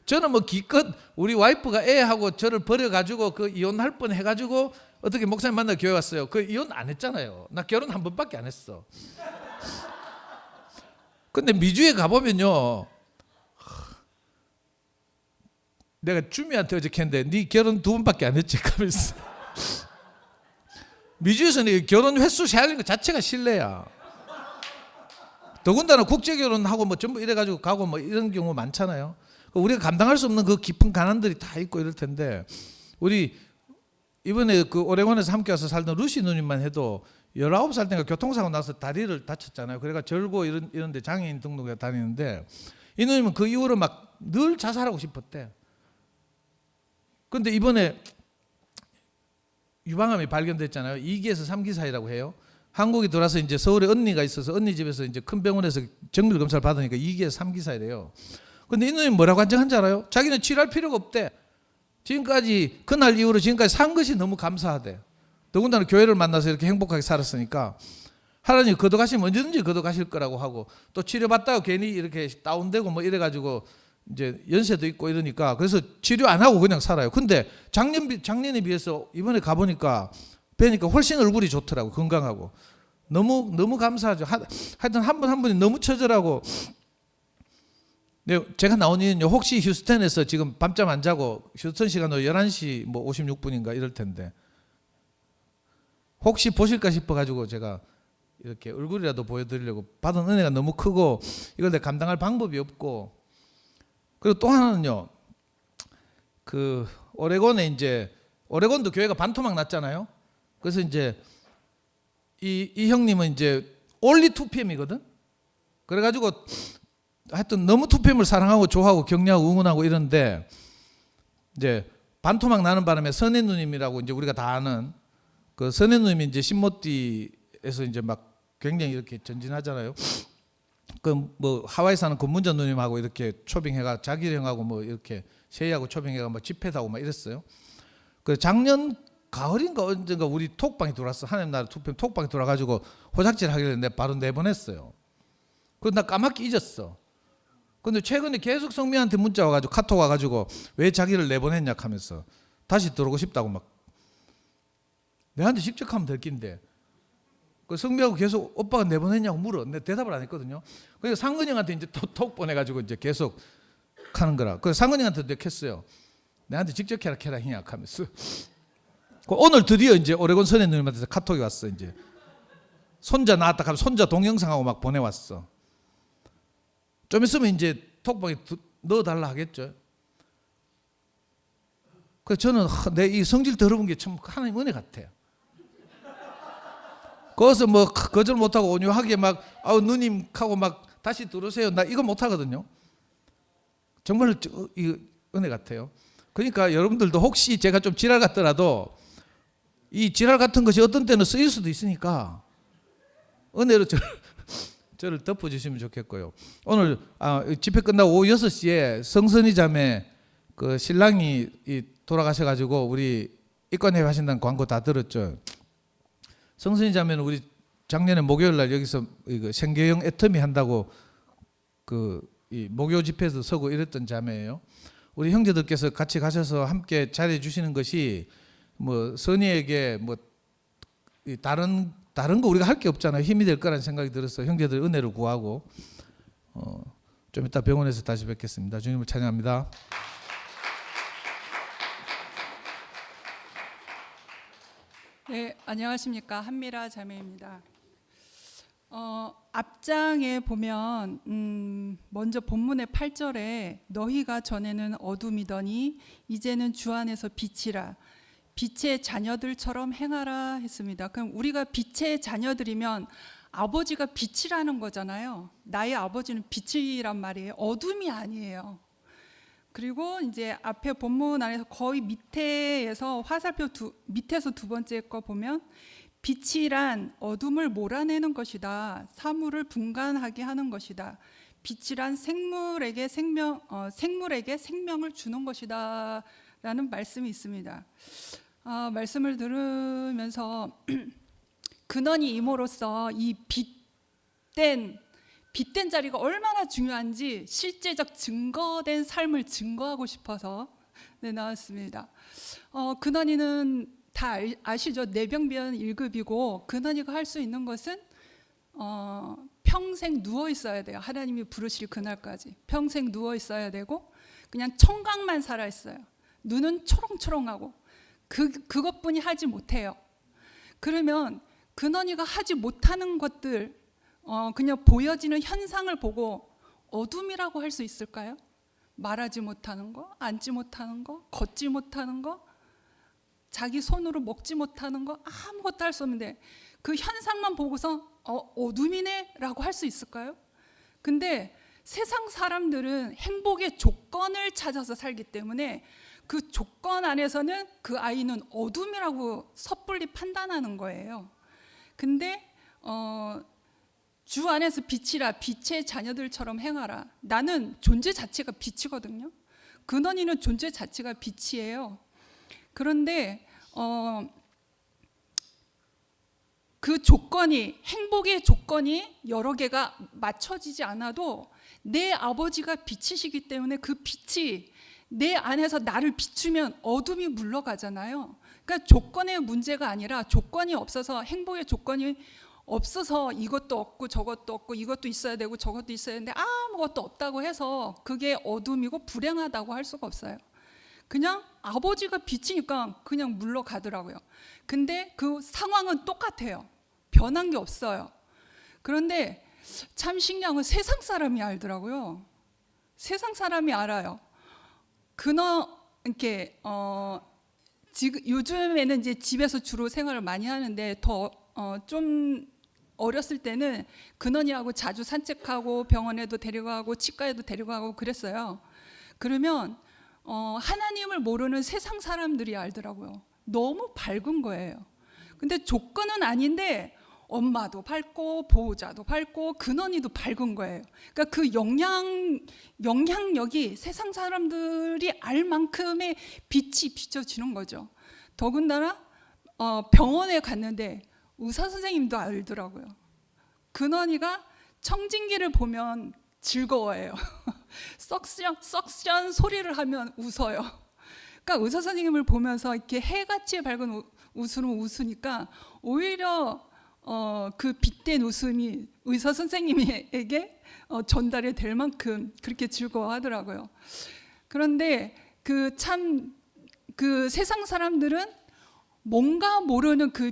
저는 뭐 기껏 우리 와이프가 애하고 저를 버려가지고 그 이혼할 뻔 해가지고 어떻게 목사님 만나 교회 왔어요. 그 이혼 안 했잖아요. 나 결혼 한 번밖에 안 했어. 근데 미주에 가보면요, 내가 주미한테 어저께인데 네 결혼 2번밖에 안 했지 하면서 미주에서는 결혼 횟수 세하는 것 자체가 신뢰야. 더군다나 국제 결혼하고 뭐 전부 이래가지고 가고 뭐 이런 경우 많잖아요. 우리가 감당할 수 없는 그 깊은 가난들이 다 있고 이럴 텐데, 우리 이번에 그 오레곤에서 함께 와서 살던 루시 누님만 해도 19살 때가 교통사고 나서 다리를 다쳤잖아요. 그래가 절고 이런데 장애인 등록에 다니는데, 이 누님은 그 이후로 막 늘 자살하고 싶었대. 근데 이번에 유방암이 발견됐잖아요. 2기에서 3기 사이라고 해요. 한국에 들어와서 이제 서울에 언니가 있어서 언니 집에서 이제 큰 병원에서 정밀 검사를 받으니까 2기에서 3기 사이래요. 근데 이 누님 뭐라고 한지 알아요? 자기는 치료할 필요가 없대. 지금까지 그날 이후로 지금까지 산 것이 너무 감사하대. 더군다나 교회를 만나서 이렇게 행복하게 살았으니까 하나님 거둬가시면 언제든지 거둬가실 거라고 하고, 또 치료받다가 괜히 이렇게 다운되고 뭐 이래가지고 이제 연세도 있고 이러니까 그래서 치료 안 하고 그냥 살아요. 근데 작년에 비해서 이번에 가보니까 뵈니까 훨씬 얼굴이 좋더라고. 건강하고 너무 감사하죠. 하여튼 한 분 한 분이 너무 처절하고. 네, 제가 나온 이유는요, 혹시 휴스턴에서 지금 밤잠 안 자고 휴스턴 시간으로 11시 뭐 56분인가 이럴 텐데 혹시 보실까 싶어가지고 제가 이렇게 얼굴이라도 보여드리려고. 받은 은혜가 너무 크고 이걸 내가 감당할 방법이 없고. 그리고 또 하나는요, 그 오레곤에 이제 오레곤도 교회가 반토막 났잖아요. 그래서 이제 이 형님은 이제 only 2PM이거든. 그래가지고 하여튼 너무 2PM을 사랑하고 좋아하고 격려하고 응원하고 이런데, 이제 반토막 나는 바람에 선혜 누님이라고 이제 우리가 다 아는 그 선혜 누님이 이제 신모띠에서 이제 막 굉장히 이렇게 전진하잖아요. 그 뭐 하와이 사는 권문전 누님하고 이렇게 초빙해가 자기 형하고 뭐 이렇게 세희하고 초빙해가 뭐 집회도 하고 막 이랬어요. 그 작년 가을인가 언젠가 우리 톡방에 들어왔어. 하나님 나라 2PM 톡방에 들어와가지고 호작질 하길래 내가 바로 내보냈어요. 그래서 나 까맣게 잊었어. 근데 최근에 계속 성미한테 문자 와가지고 카톡 와가지고 왜 자기를 내보냈냐 하면서 다시 들어오고 싶다고 막 내한테 직접 하면 될 낀데, 그 성미하고 계속 오빠가 내보냈냐고 물어. 내가 대답을 안 했거든요. 그래서 상근이 형한테 이제 톡 보내가지고 이제 계속 하는 거라. 그래서 상근이 형한테 내가 했어요. 내한테 직접 해라 희약 하면서. 오늘 드디어 이제 오레곤 선혜 누님한테서 카톡이 왔어. 이제 손자 나왔다 하면 손자 동영상하고 막 보내왔어. 좀 있으면 이제 톡방에 넣어달라 하겠죠. 그래서 저는 내 이 성질 더러운 게 참 하나님 은혜 같아요. 거기서 뭐 거절 못하고 온유하게 막 아우 누님하고 막 다시 들으세요. 나 이거 못하거든요. 정말 이 은혜 같아요. 그러니까 여러분들도 혹시 제가 좀 지랄 같더라도 이 지랄 같은 것이 어떤 때는 쓰일 수도 있으니까 은혜로 저를 덮어주시면 좋겠고요. 오늘 집회 끝나고 오후 6시에 성선이 자매 그 신랑이 돌아가셔가지고 우리 입관회회 하신다는 광고 다 들었죠. 성선이 자매는 우리 작년에 목요일 날 여기서 생계형 애터미 한다고 이 목요 집회에서 서고 이랬던 자매예요. 우리 형제들께서 같이 가셔서 함께 잘해 주시는 것이 뭐 선이에게 뭐 다른 거 우리가 할 게 없잖아요. 힘이 될 거라는 생각이 들어서 형제들 은혜를 구하고 좀 이따 병원에서 다시 뵙겠습니다. 주님을 찬양합니다. 네, 안녕하십니까. 한미라 자매입니다. 앞장에 보면 먼저 본문의 8절에 너희가 전에는 어둠이더니 이제는 주 안에서 빛이라 빛의 자녀들처럼 행하라 했습니다. 그럼 우리가 빛의 자녀들이면 아버지가 빛이라는 거잖아요. 나의 아버지는 빛이란 말이에요. 어둠이 아니에요. 그리고 이제 앞에 본문 안에서 거의 밑에에서 화살표 밑에서 두 번째 거 보면 빛이란 어둠을 몰아내는 것이다. 사물을 분간하게 하는 것이다. 빛이란 생물에게 생명을 주는 것이다라는 말씀이 있습니다. 말씀을 들으면서 근원이 임으로써 이 빛된 자리가 얼마나 중요한지 실제적 증거된 삶을 증거하고 싶어서 나왔습니다. 근원이는 다 아시죠? 내병변 1급이고 근원이가 할 수 있는 것은 평생 누워 있어야 돼요. 하나님이 부르실 그날까지 평생 누워 있어야 되고 그냥 청각만 살아 있어요. 눈은 초롱초롱하고 그것뿐이 하지 못해요. 그러면 근원이가 하지 못하는 것들, 그냥 보여지는 현상을 보고 어둠이라고 할 수 있을까요? 말하지 못하는 거, 앉지 못하는 거, 걷지 못하는 거, 자기 손으로 먹지 못하는 거, 아무것도 할 수 없는데 그 현상만 보고서 어둠이네 라고 할 수 있을까요? 근데 세상 사람들은 행복의 조건을 찾아서 살기 때문에 그 조건 안에서는 그 아이는 어둠이라고 섣불리 판단하는 거예요. 근데 주 안에서 빛이라 빛의 자녀들처럼 행하라. 나는 존재 자체가 빛이거든요. 근원이는 존재 자체가 빛이에요. 그런데 그 조건이 행복의 조건이 여러 개가 맞춰지지 않아도 내 아버지가 빛이시기 때문에 그 빛이 내 안에서 나를 비추면 어둠이 물러가잖아요. 그러니까 조건의 문제가 아니라 조건이 없어서 행복의 조건이 없어서 이것도 없고 저것도 없고 이것도 있어야 되고 저것도 있어야 되는데 아무것도 없다고 해서 그게 어둠이고 불행하다고 할 수가 없어요. 그냥 아버지가 빛이니까 그냥 물러가더라고요. 근데 그 상황은 똑같아요. 변한 게 없어요. 그런데 참 신기한 건 세상 사람이 알더라고요. 세상 사람이 알아요. 이렇게 지금 요즘에는 이제 집에서 주로 생활을 많이 하는데 좀 어렸을 때는 근원이하고 자주 산책하고 병원에도 데려가고 치과에도 데려가고 그랬어요. 그러면 하나님을 모르는 세상 사람들이 알더라고요. 너무 밝은 거예요. 근데 조건은 아닌데 엄마도 밝고 보호자도 밝고 근원이도 밝은 거예요. 그러니까 그 영향력이 세상 사람들이 알 만큼의 빛이 비춰지는 거죠. 더군다나 병원에 갔는데 의사 선생님도 알더라고요. 근원이가 청진기를 보면 즐거워해요. 석션 소리를 하면 웃어요. 그러니까 의사 선생님을 보면서 이렇게 해같이 밝은 웃음을 웃으니까 오히려 그 빛된 웃음이 의사 선생님에게 전달이 될 만큼 그렇게 즐거워하더라고요. 그런데 그 세상 사람들은 뭔가 모르는 그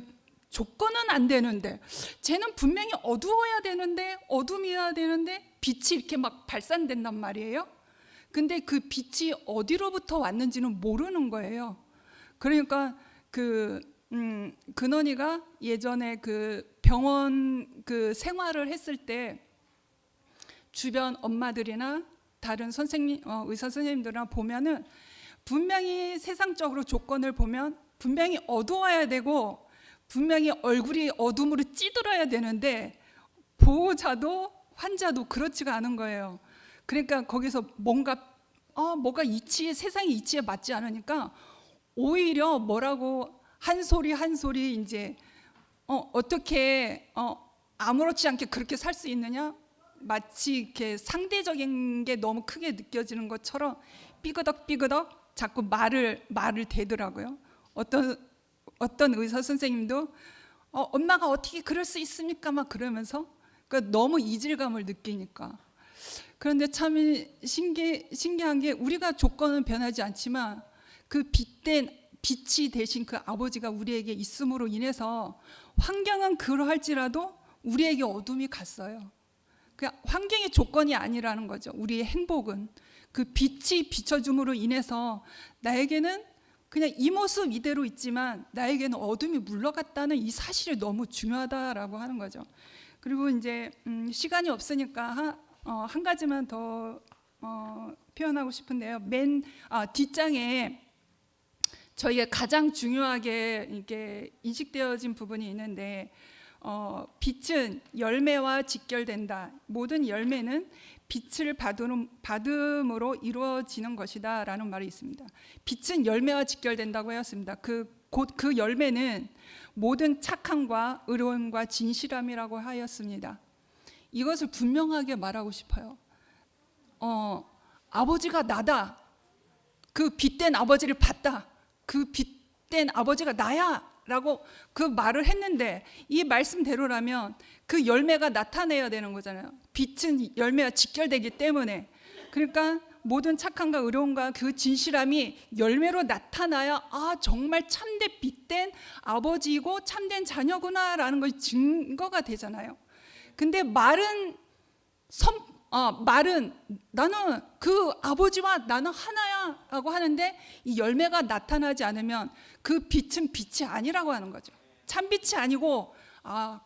조건은 안 되는데 쟤는 분명히 어두워야 되는데 어둠이어야 되는데 빛이 이렇게 막 발산된단 말이에요. 근데 그 빛이 어디로부터 왔는지는 모르는 거예요. 그러니까 근원이가 예전에 그 병원 그 생활을 했을 때 주변 엄마들이나 다른 선생님, 의사 선생님들이나 보면은 분명히 세상적으로 조건을 보면 분명히 어두워야 되고 분명히 얼굴이 어둠으로 찌들어야 되는데 보호자도 환자도 그렇지가 않은 거예요. 그러니까 거기서 뭐가 세상의 이치에 맞지 않으니까 오히려 뭐라고 한 소리 이제 어떻게 아무렇지 않게 그렇게 살 수 있느냐? 마치 이렇게 상대적인 게 너무 크게 느껴지는 것처럼 삐그덕 자꾸 말을 대더라고요. 어떤 의사 선생님도 엄마가 어떻게 그럴 수 있습니까? 막 그러면서 그러니까 너무 이질감을 느끼니까. 그런데 참 신기한 게 우리가 조건은 변하지 않지만 그 빛이 대신 그 아버지가 우리에게 있음으로 인해서 환경은 그러할지라도 우리에게 어둠이 갔어요. 그러니까 환경의 조건이 아니라는 거죠. 우리의 행복은 그 빛이 비춰줌으로 인해서 나에게는 그냥 이 모습 이대로 있지만 나에게는 어둠이 물러갔다는 이 사실이 너무 중요하다라고 하는 거죠. 그리고 이제 시간이 없으니까 한 가지만 더 표현하고 싶은데요. 맨 뒷장에 저희가 가장 중요하게 이게 이식되어진 부분이 있는데 빛은 열매와 직결된다. 모든 열매는 빛을 받음으로 이루어지는 것이다라는 말이 있습니다. 빛은 열매와 직결된다고 하였습니다. 곧 그 열매는 모든 착함과 의로움과 진실함이라고 하였습니다. 이것을 분명하게 말하고 싶어요. 아버지가 나다. 그 빛된 아버지를 봤다. 그 빛된 아버지가 나야 라고 그 말을 했는데 이 말씀대로라면 그 열매가 나타내야 되는 거잖아요. 빛은 열매와 직결되기 때문에. 그러니까 모든 착함과 의로움과 그 진실함이 열매로 나타나야 정말 참된 빛된 아버지이고 참된 자녀구나라는 것이 증거가 되잖아요. 근데 말은 나는 그 아버지와 나는 하나야 라고 하는데 이 열매가 나타나지 않으면 그 빛은 빛이 아니라고 하는 거죠. 참빛이 아니고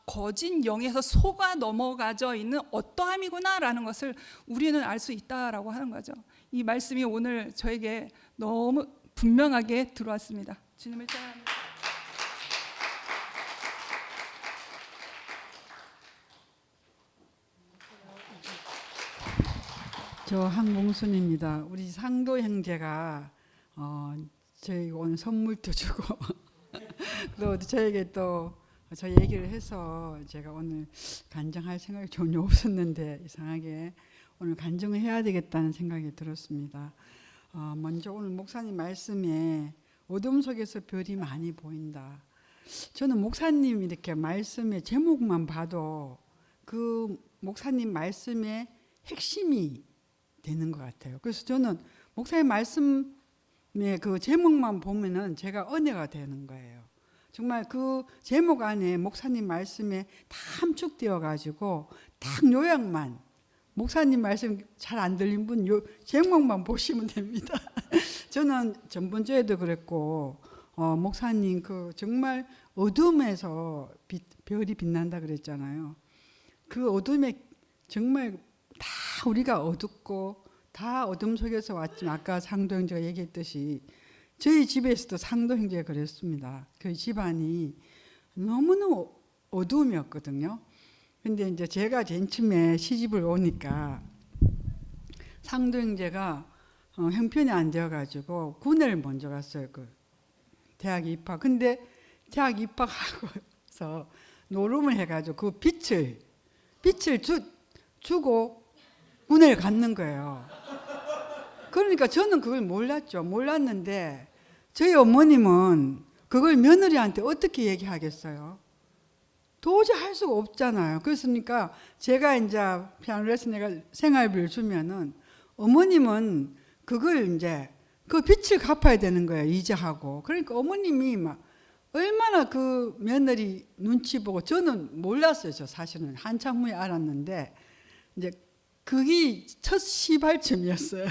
거짓 영에서 속아 넘어가져 있는 어떠함이구나 라는 것을 우리는 알 수 있다라고 하는 거죠. 이 말씀이 오늘 저에게 너무 분명하게 들어왔습니다. 주님을 찬양합니다. 저 한봉순입니다. 우리 상도 형제가 저희 오늘 선물도 주고 또 저에게 또 저 얘기를 해서 제가 오늘 간증할 생각이 전혀 없었는데 이상하게 오늘 간증을 해야 되겠다는 생각이 들었습니다. 먼저 오늘 목사님 말씀에 어둠 속에서 별이 많이 보인다. 저는 목사님 이렇게 말씀의 제목만 봐도 그 목사님 말씀의 핵심이 되는 것 같아요. 그래서 저는 목사님 말씀의 그 제목만 보면은 제가 은혜가 되는 거예요. 정말 그 제목 안에 목사님 말씀에 다 함축되어 가지고 딱 요약만, 목사님 말씀 잘 안 들린 분 제목만 보시면 됩니다. 저는 전번주에도 그랬고 목사님 그 정말 어둠에서 별이 빛난다 그랬잖아요. 그 어둠에 정말 다 우리가 어둡고 다 어둠 속에서 왔지만 아까 상도 형제가 얘기했듯이 저희 집에서도 상도 형제가 그랬습니다. 그 집안이 너무너무 어두움이었거든요. 근데 이제 제가 젠쯤에 시집을 오니까 상도 형제가 형편이 안 되어가지고 군을 먼저 갔어요. 그 대학 입학. 근데 대학 입학하고서 노름을 해가지고 그 빛을 주고 군을 갖는 거예요. 그러니까 저는 그걸 몰랐는데 저희 어머님은 그걸 며느리한테 어떻게 얘기하겠어요? 도저히 할 수가 없잖아요. 그러니까 제가 이제 피아노 레슨 내가 생활비를 주면은 어머님은 그걸 이제 그 빚을 갚아야 되는 거예요. 이자하고. 그러니까 어머님이 막 얼마나 그 며느리 눈치 보고 저는 몰랐어요. 저 사실은 한참 후에 알았는데 이제 그게 첫 시발점이었어요.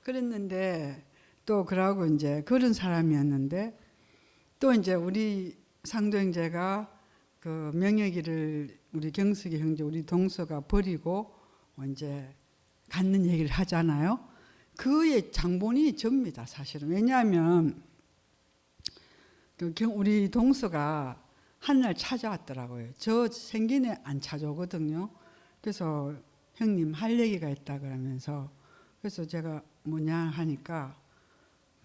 그랬는데 또 그러고 이제 그런 사람이었는데 또 이제 우리 상도 형제가 그 명예기를 우리 경숙이 형제 우리 동서가 버리고 이제 갖는 얘기를 하잖아요. 그의 장본이 접니다. 사실은. 왜냐하면 우리 동서가 한날 찾아왔더라고요. 저 생긴애 안 찾아오거든요. 그래서 형님 할 얘기가 있다 그러면서 그래서 제가 뭐냐 하니까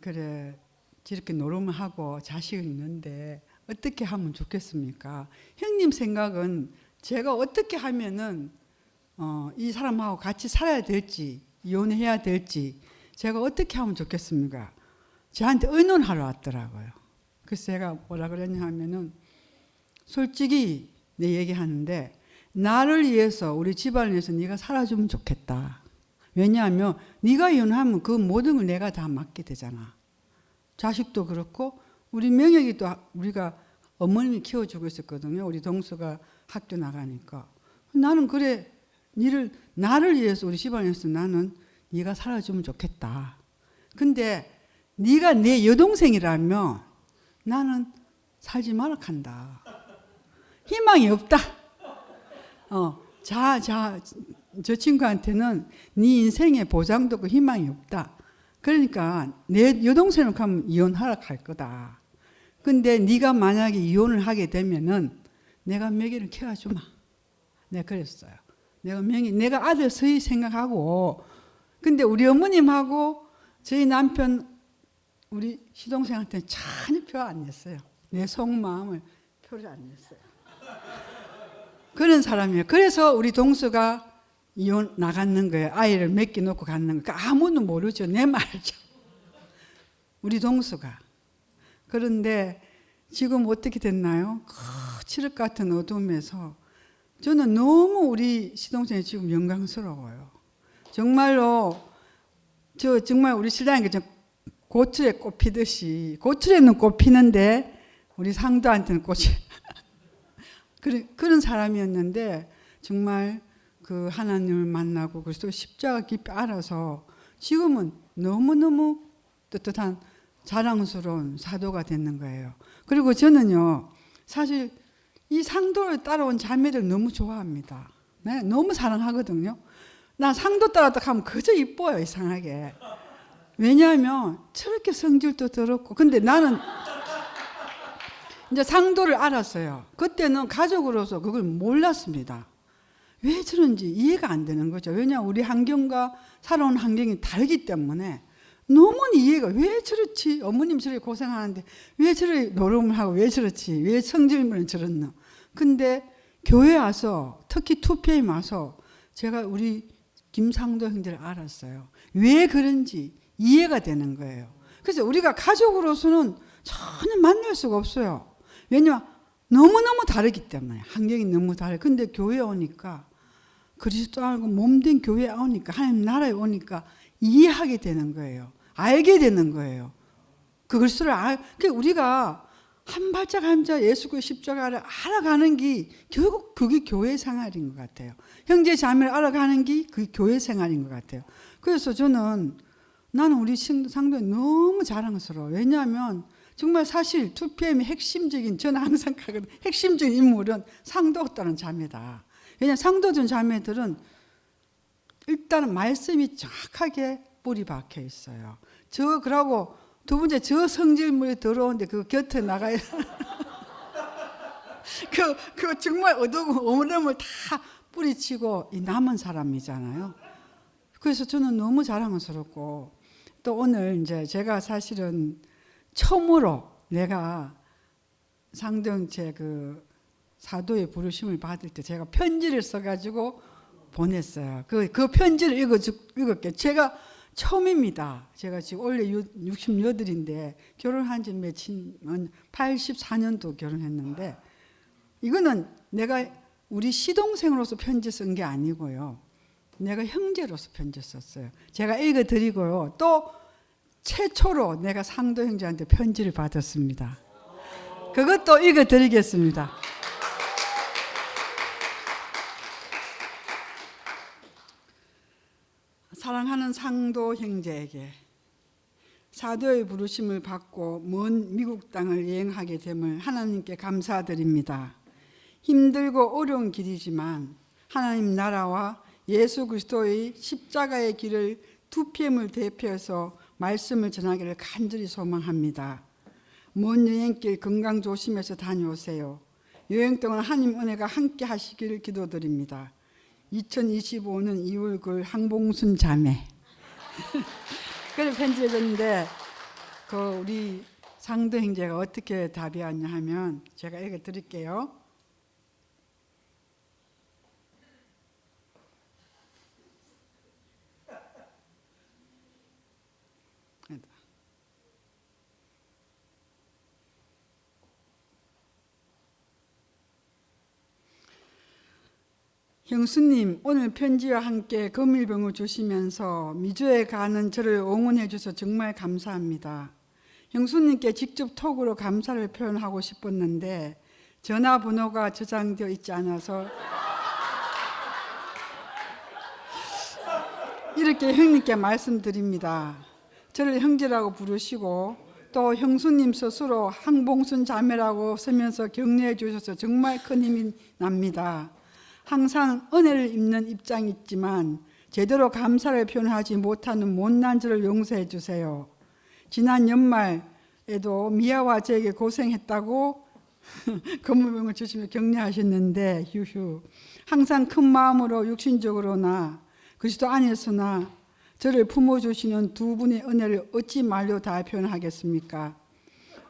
그래 저렇게 노름을 하고 자식이 있는데 어떻게 하면 좋겠습니까? 형님 생각은 제가 어떻게 하면은 이 사람하고 같이 살아야 될지 이혼해야 될지 제가 어떻게 하면 좋겠습니까? 저한테 의논하러 왔더라고요. 그래서 제가 뭐라 그랬냐 하면은 솔직히 내 얘기하는데 나를 위해서 우리 집안을 위해서 네가 살아주면 좋겠다. 왜냐하면 네가 이혼하면 그 모든 걸 내가 다 맡게 되잖아. 자식도 그렇고 우리 명혁이도 우리가 어머님이 키워주고 있었거든요. 우리 동서가 학교 나가니까. 나는 그래 나를 위해서 우리 집안을 위해서 나는 네가 살아주면 좋겠다. 근데 네가 내 여동생이라면 나는 살지 마라 한다. 희망이 없다. 저 친구한테는 네 인생에 보장도 없고 희망이 없다. 그러니까 내 여동생을 가면 이혼하라 할 거다. 근데 네가 만약에 이혼을 하게 되면은 내가 명의를 키워주마. 내가 그랬어요. 내가 아들 서희 생각하고, 근데 우리 어머님하고 저희 남편 우리 시동생한테는 전혀 표 안 냈어요. 내 속마음을 표를 안 냈어요. 그런 사람이에요. 그래서 우리 동수가 이혼 나갔는 거예요. 아이를 맡겨 놓고 갔는 거예요. 그러니까 아무도 모르죠. 내 말죠. 우리 동수가. 그런데 지금 어떻게 됐나요? 칠흑 같은 어둠에서 저는 너무 우리 시동생이 지금 영광스러워요. 정말로 정말 우리 신랑이 고추에 꽃 피듯이, 고추에는 꽃 피는데 우리 상도한테는 꽃이 그런 사람이었는데, 정말 그 하나님을 만나고 그리스도 십자가 깊이 알아서 지금은 너무너무 떳떳한 자랑스러운 사도가 됐는 거예요. 그리고 저는요, 사실 이 상도를 따라온 자매들 너무 좋아합니다. 네, 너무 사랑하거든요. 나 상도 따라다 가면 그저 이뻐요, 이상하게. 왜냐하면 저렇게 성질도 더럽고. 근데 나는 이제 상도를 알았어요. 그때는 가족으로서 그걸 몰랐습니다. 왜 저런지 이해가 안 되는 거죠. 왜냐하면 우리 환경과 살아온 환경이 다르기 때문에 너무 이해가, 왜 저렇지? 어머님 저렇게 고생하는데 왜 저렇게 노름을 하고 왜 저렇지? 왜 성질문은 저렇노? 근데 교회 와서, 특히 2PM 와서 제가 우리 김상도 형제를 알았어요. 왜 그런지 이해가 되는 거예요. 그래서 우리가 가족으로서는 전혀 만날 수가 없어요. 왜냐하면 너무너무 다르기 때문에, 환경이 너무 다르고. 근데 교회에 오니까, 그리스도 알고 몸된 교회에 오니까, 하나님 나라에 오니까 이해하게 되는 거예요. 알게 되는 거예요. 그것을 우리가 한 발짝 한 발짝 예수 그 십자가를 알아가는 게 결국 그게 교회 생활인 것 같아요. 형제 자매를 알아가는 게 그게 교회 생활인 것 같아요. 그래서 나는 우리 상도에 너무 자랑스러워요. 왜냐하면 정말 사실 2PM의 핵심적인, 저는 항상 가거든, 핵심적인 인물은 상도였다는 자매다. 왜냐하면 상도전 자매들은 일단은 말씀이 정확하게 뿌리 박혀 있어요. 그러고 두 번째, 저 성질물이 더러운데 그 곁에 나가야 그 정말 어두운 어머님을 다 뿌리치고 이 남은 사람이잖아요. 그래서 저는 너무 자랑스럽고, 또 오늘 이제 제가 사실은 처음으로 내가 상도형제 그 사도의 부르심을 받을 때 제가 편지를 써가지고 보냈어요. 그 편지를 읽을게요. 제가 처음입니다. 제가 지금 원래 68인데 결혼한 지 며칠, 84년도 결혼했는데, 이거는 내가 우리 시동생으로서 편지 쓴 게 아니고요. 내가 형제로서 편지 썼어요. 제가 읽어드리고요. 또 최초로 내가 상도 형제한테 편지를 받았습니다. 그것도 읽어드리겠습니다. 사랑하는 상도 형제에게 사도의 부르심을 받고 먼 미국 땅을 여행하게 됨을 하나님께 감사드립니다. 힘들고 어려운 길이지만 하나님 나라와 예수 그리스도의 십자가의 길을 2PM을 대표해서 말씀을 전하기를 간절히 소망합니다. 먼 여행길 건강 조심해서 다녀오세요. 여행 동안 하나님 은혜가 함께 하시기를 기도드립니다. 2025년 2월 9일 항봉순 자매. 그래 편지해 줬는데 우리 상도 형제가 어떻게 답이었냐 하면 제가 읽어 드릴게요. 형수님, 오늘 편지와 함께 금일병을 주시면서 미주에 가는 저를 응원해 주셔서 정말 감사합니다. 형수님께 직접 톡으로 감사를 표현하고 싶었는데 전화번호가 저장되어 있지 않아서 이렇게 형님께 말씀드립니다. 저를 형제라고 부르시고 또 형수님 스스로 항봉순 자매라고 쓰면서 격려해 주셔서 정말 큰 힘이 납니다. 항상 은혜를 입는 입장이지만 제대로 감사를 표현하지 못하는 못난 저를 용서해 주세요. 지난 연말에도 미아와 저에게 고생했다고 건물병을 주시며 격려하셨는데 휴휴. 항상 큰 마음으로 육신적으로나 그리스도 안에서나 저를 품어주시는 두 분의 은혜를 어찌 말로 다 표현하겠습니까?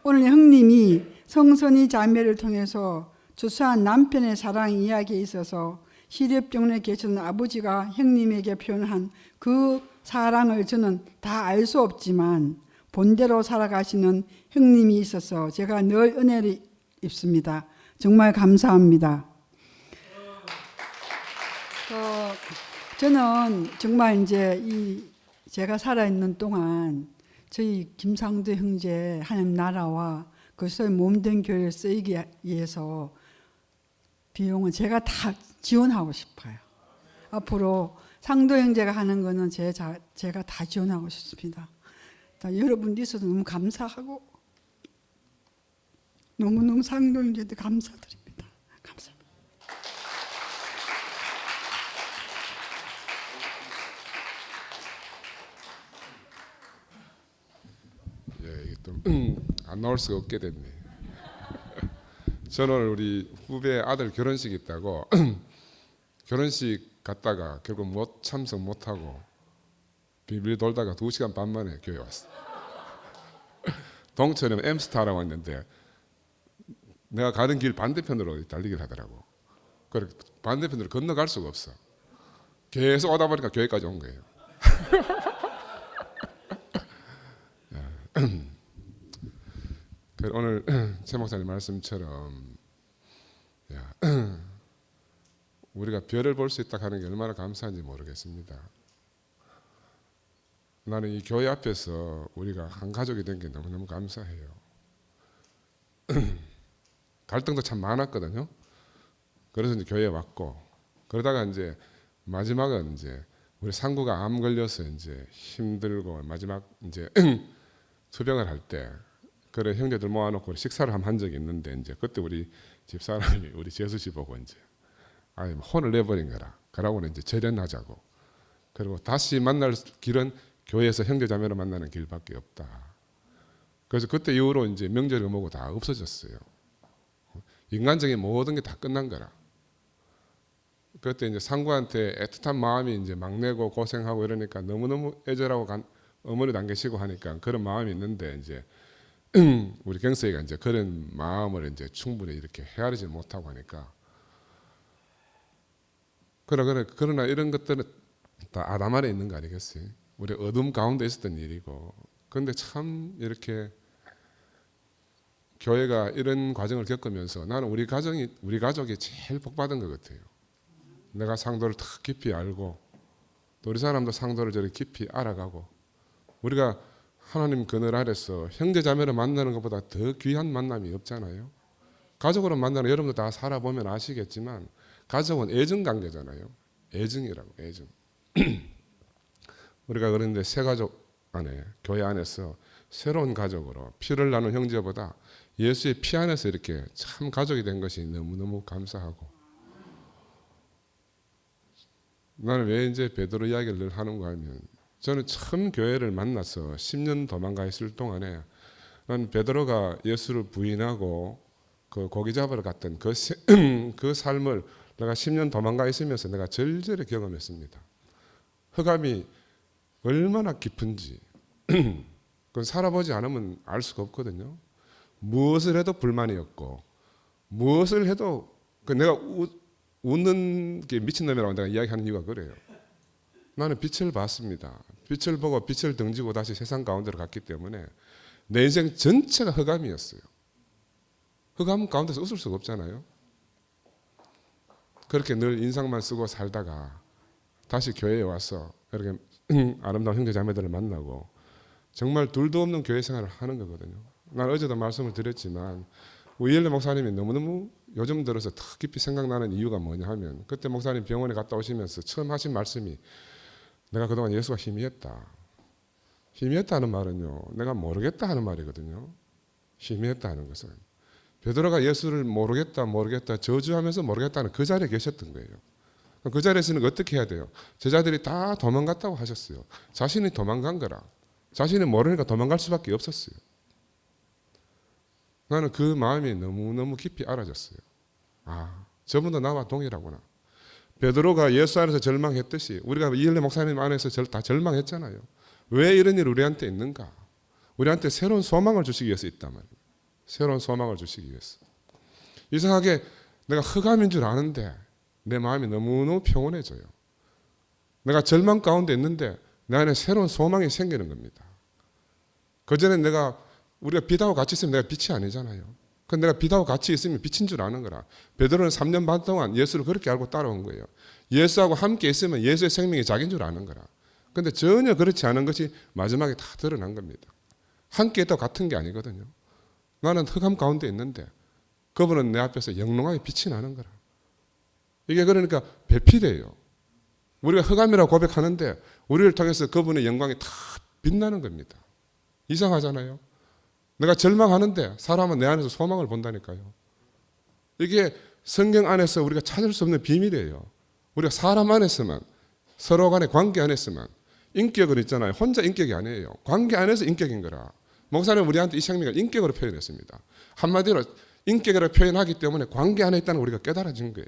오늘 형님이 성선이 자매를 통해서 주수한 남편의 사랑 이야기에 있어서 시립병원에 계시는 아버지가 형님에게 표현한 그 사랑을 저는 다 알 수 없지만 본대로 살아가시는 형님이 있어서 제가 늘 은혜를 입습니다. 정말 감사합니다. 저는 정말 이제 제가 살아있는 동안 저희 김상도 형제 하나님 나라와 그리스도의 몸된 교회를 쓰이기 위해서 비용은 제가 다 지원하고 싶어요. 앞으로 상도 형제가 하는 거는 제가 다 지원하고 싶습니다. 여러분 있어서 너무 감사하고 너무너무 상도 형제한테 감사드립니다. 감사합니다. 예, 이게 또 안 나올 수가 없게 됐네. 저는 우리 후배 아들 결혼식 있다고 결혼식 갔다가 결국 참석 못하고 비밀 돌다가 2시간 반 만에 교회 왔어. 동천에 엠스타라고 왔는데 내가 가던 길 반대편으로 달리기를 하더라고. 그래 반대편으로 건너갈 수가 없어. 계속 오다 보니까 교회까지 온 거예요. 오늘 최 목사님 말씀처럼 우리가 별을 볼 수 있다 하는 게 얼마나 감사한지 모르겠습니다. 나는 이 교회 앞에서 우리가 한 가족이 된 게 너무너무 감사해요. 갈등도 참 많았거든요. 그래서 이제 교회에 왔고 그러다가 이제 마지막은 이제 우리 상구가 암 걸려서 이제 힘들고 마지막 이제 투병을 할 때 그래 형제들 모아놓고 식사를 한 적이 있는데 이제 그때 우리 집사람이 우리 재수 씨 보고 이제 아예 혼을 내버린 거라. 그러고는 이제 절연하자고. 그리고 다시 만날 길은 교회에서 형제자매로 만나는 길밖에 없다. 그래서 그때 이후로 이제 명절이 뭐고 다 없어졌어요. 인간적인 모든 게 다 끝난 거라. 그때 이제 상구한테 애틋한 마음이 이제 막내고 고생하고 이러니까 너무너무 애절하고 어머니도 안 계시고 하니까 그런 마음이 있는데 이제 우리 경서이가 이제 그런 마음을 충분히 이렇게 헤아리지 못하고 하니까 그러나 이런 것들은 다 아담 안에 있는 거 아니겠어요? 우리 어둠 가운데 있었던 일이고 그런데 참 이렇게 교회가 이런 과정을 겪으면서 나는 우리 가족이 제일 복받은 것 같아요. 내가 상도를 더 깊이 알고 또 우리 사람도 상도를 저렇게 깊이 알아가고 우리가 하나님 그늘 아래서 형제자매를 만나는 것보다 더 귀한 만남이 없잖아요. 가족으로 만나는 여러분도 다 살아보면 아시겠지만 가족은 애증관계잖아요. 애증이라고 애증. 우리가 그런데 새 가족 안에 교회 안에서 새로운 가족으로 피를 나눈 형제보다 예수의 피 안에서 이렇게 참 가족이 된 것이 너무너무 감사하고 나는 왜 이제 베드로 이야기를 늘 하는가 하면 저는 처음 교회를 만나서 10년 도망가 있을 동안에 난 베드로가 예수를 부인하고 그 고기 잡으러 갔던 그 삶을 내가 10년 도망가 있으면서 내가 절절히 경험했습니다. 흑암이 얼마나 깊은지 그건 살아보지 않으면 알 수가 없거든요. 무엇을 해도 불만이었고 무엇을 해도 내가 웃는 게 미친놈이라고 내가 이야기하는 이유가 그래요. 나는 빛을 봤습니다. 빛을 보고 빛을 등지고 다시 세상 가운데로 갔기 때문에 내 인생 전체가 흑암이었어요. 흑암 가운데서 웃을 수가 없잖아요. 그렇게 늘 인상만 쓰고 살다가 다시 교회에 와서 이렇게 아름다운 형제자매들을 만나고 정말 둘도 없는 교회 생활을 하는 거거든요. 난 어제도 말씀을 드렸지만 우이엘레 목사님이 너무너무 요즘 들어서 더 깊이 생각나는 이유가 뭐냐 하면 그때 목사님 병원에 갔다 오시면서 처음 하신 말씀이 내가 그동안 예수가 희미했다. 희미했다는 말은요. 내가 모르겠다 하는 말이거든요. 희미했다 하는 것은 베드로가 예수를 모르겠다 저주하면서 모르겠다는 그 자리에 계셨던 거예요. 그 자리에서는 어떻게 해야 돼요? 제자들이 다 도망갔다고 하셨어요. 자신이 도망간 거라. 자신이 모르니까 도망갈 수밖에 없었어요. 나는 그 마음이 너무너무 깊이 알아졌어요. 아, 저분도 나와 동일하구나. 베드로가 예수 안에서 절망했듯이 우리가 이일레 목사님 안에서 다 절망했잖아요. 왜 이런 일이 우리한테 있는가? 우리한테 새로운 소망을 주시기 위해서 있단 말이에요. 새로운 소망을 주시기 위해서. 이상하게 내가 흑암인 줄 아는데 내 마음이 너무너무 평온해져요. 내가 절망 가운데 있는데 내 안에 새로운 소망이 생기는 겁니다. 그전에 우리가 빛하고 같이 있으면 내가 빛이 아니잖아요. 근데 내가 빛하고 같이 있으면 빛인 줄 아는 거라. 베드로는 3년 반 동안 예수를 그렇게 알고 따라온 거예요. 예수하고 함께 있으면 예수의 생명이 자기인 줄 아는 거라. 근데 전혀 그렇지 않은 것이 마지막에 다 드러난 겁니다. 함께 있다고 같은 게 아니거든요. 나는 흑암 가운데 있는데 그분은 내 앞에서 영롱하게 빛이 나는 거라. 이게 그러니까 배필이에요. 우리가 흑암이라고 고백하는데 우리를 통해서 그분의 영광이 다 빛나는 겁니다. 이상하잖아요. 내가 절망하는데 사람은 내 안에서 소망을 본다니까요. 이게 성경 안에서 우리가 찾을 수 없는 비밀이에요. 우리가 사람 안에서만, 서로 간의 관계 안에서만, 인격은 있잖아요. 혼자 인격이 아니에요. 관계 안에서 인격인 거라. 목사님 우리한테 이 생명을 인격으로 표현했습니다. 한마디로 인격으로 표현하기 때문에 관계 안에 있다는 우리가 깨달아진 거예요.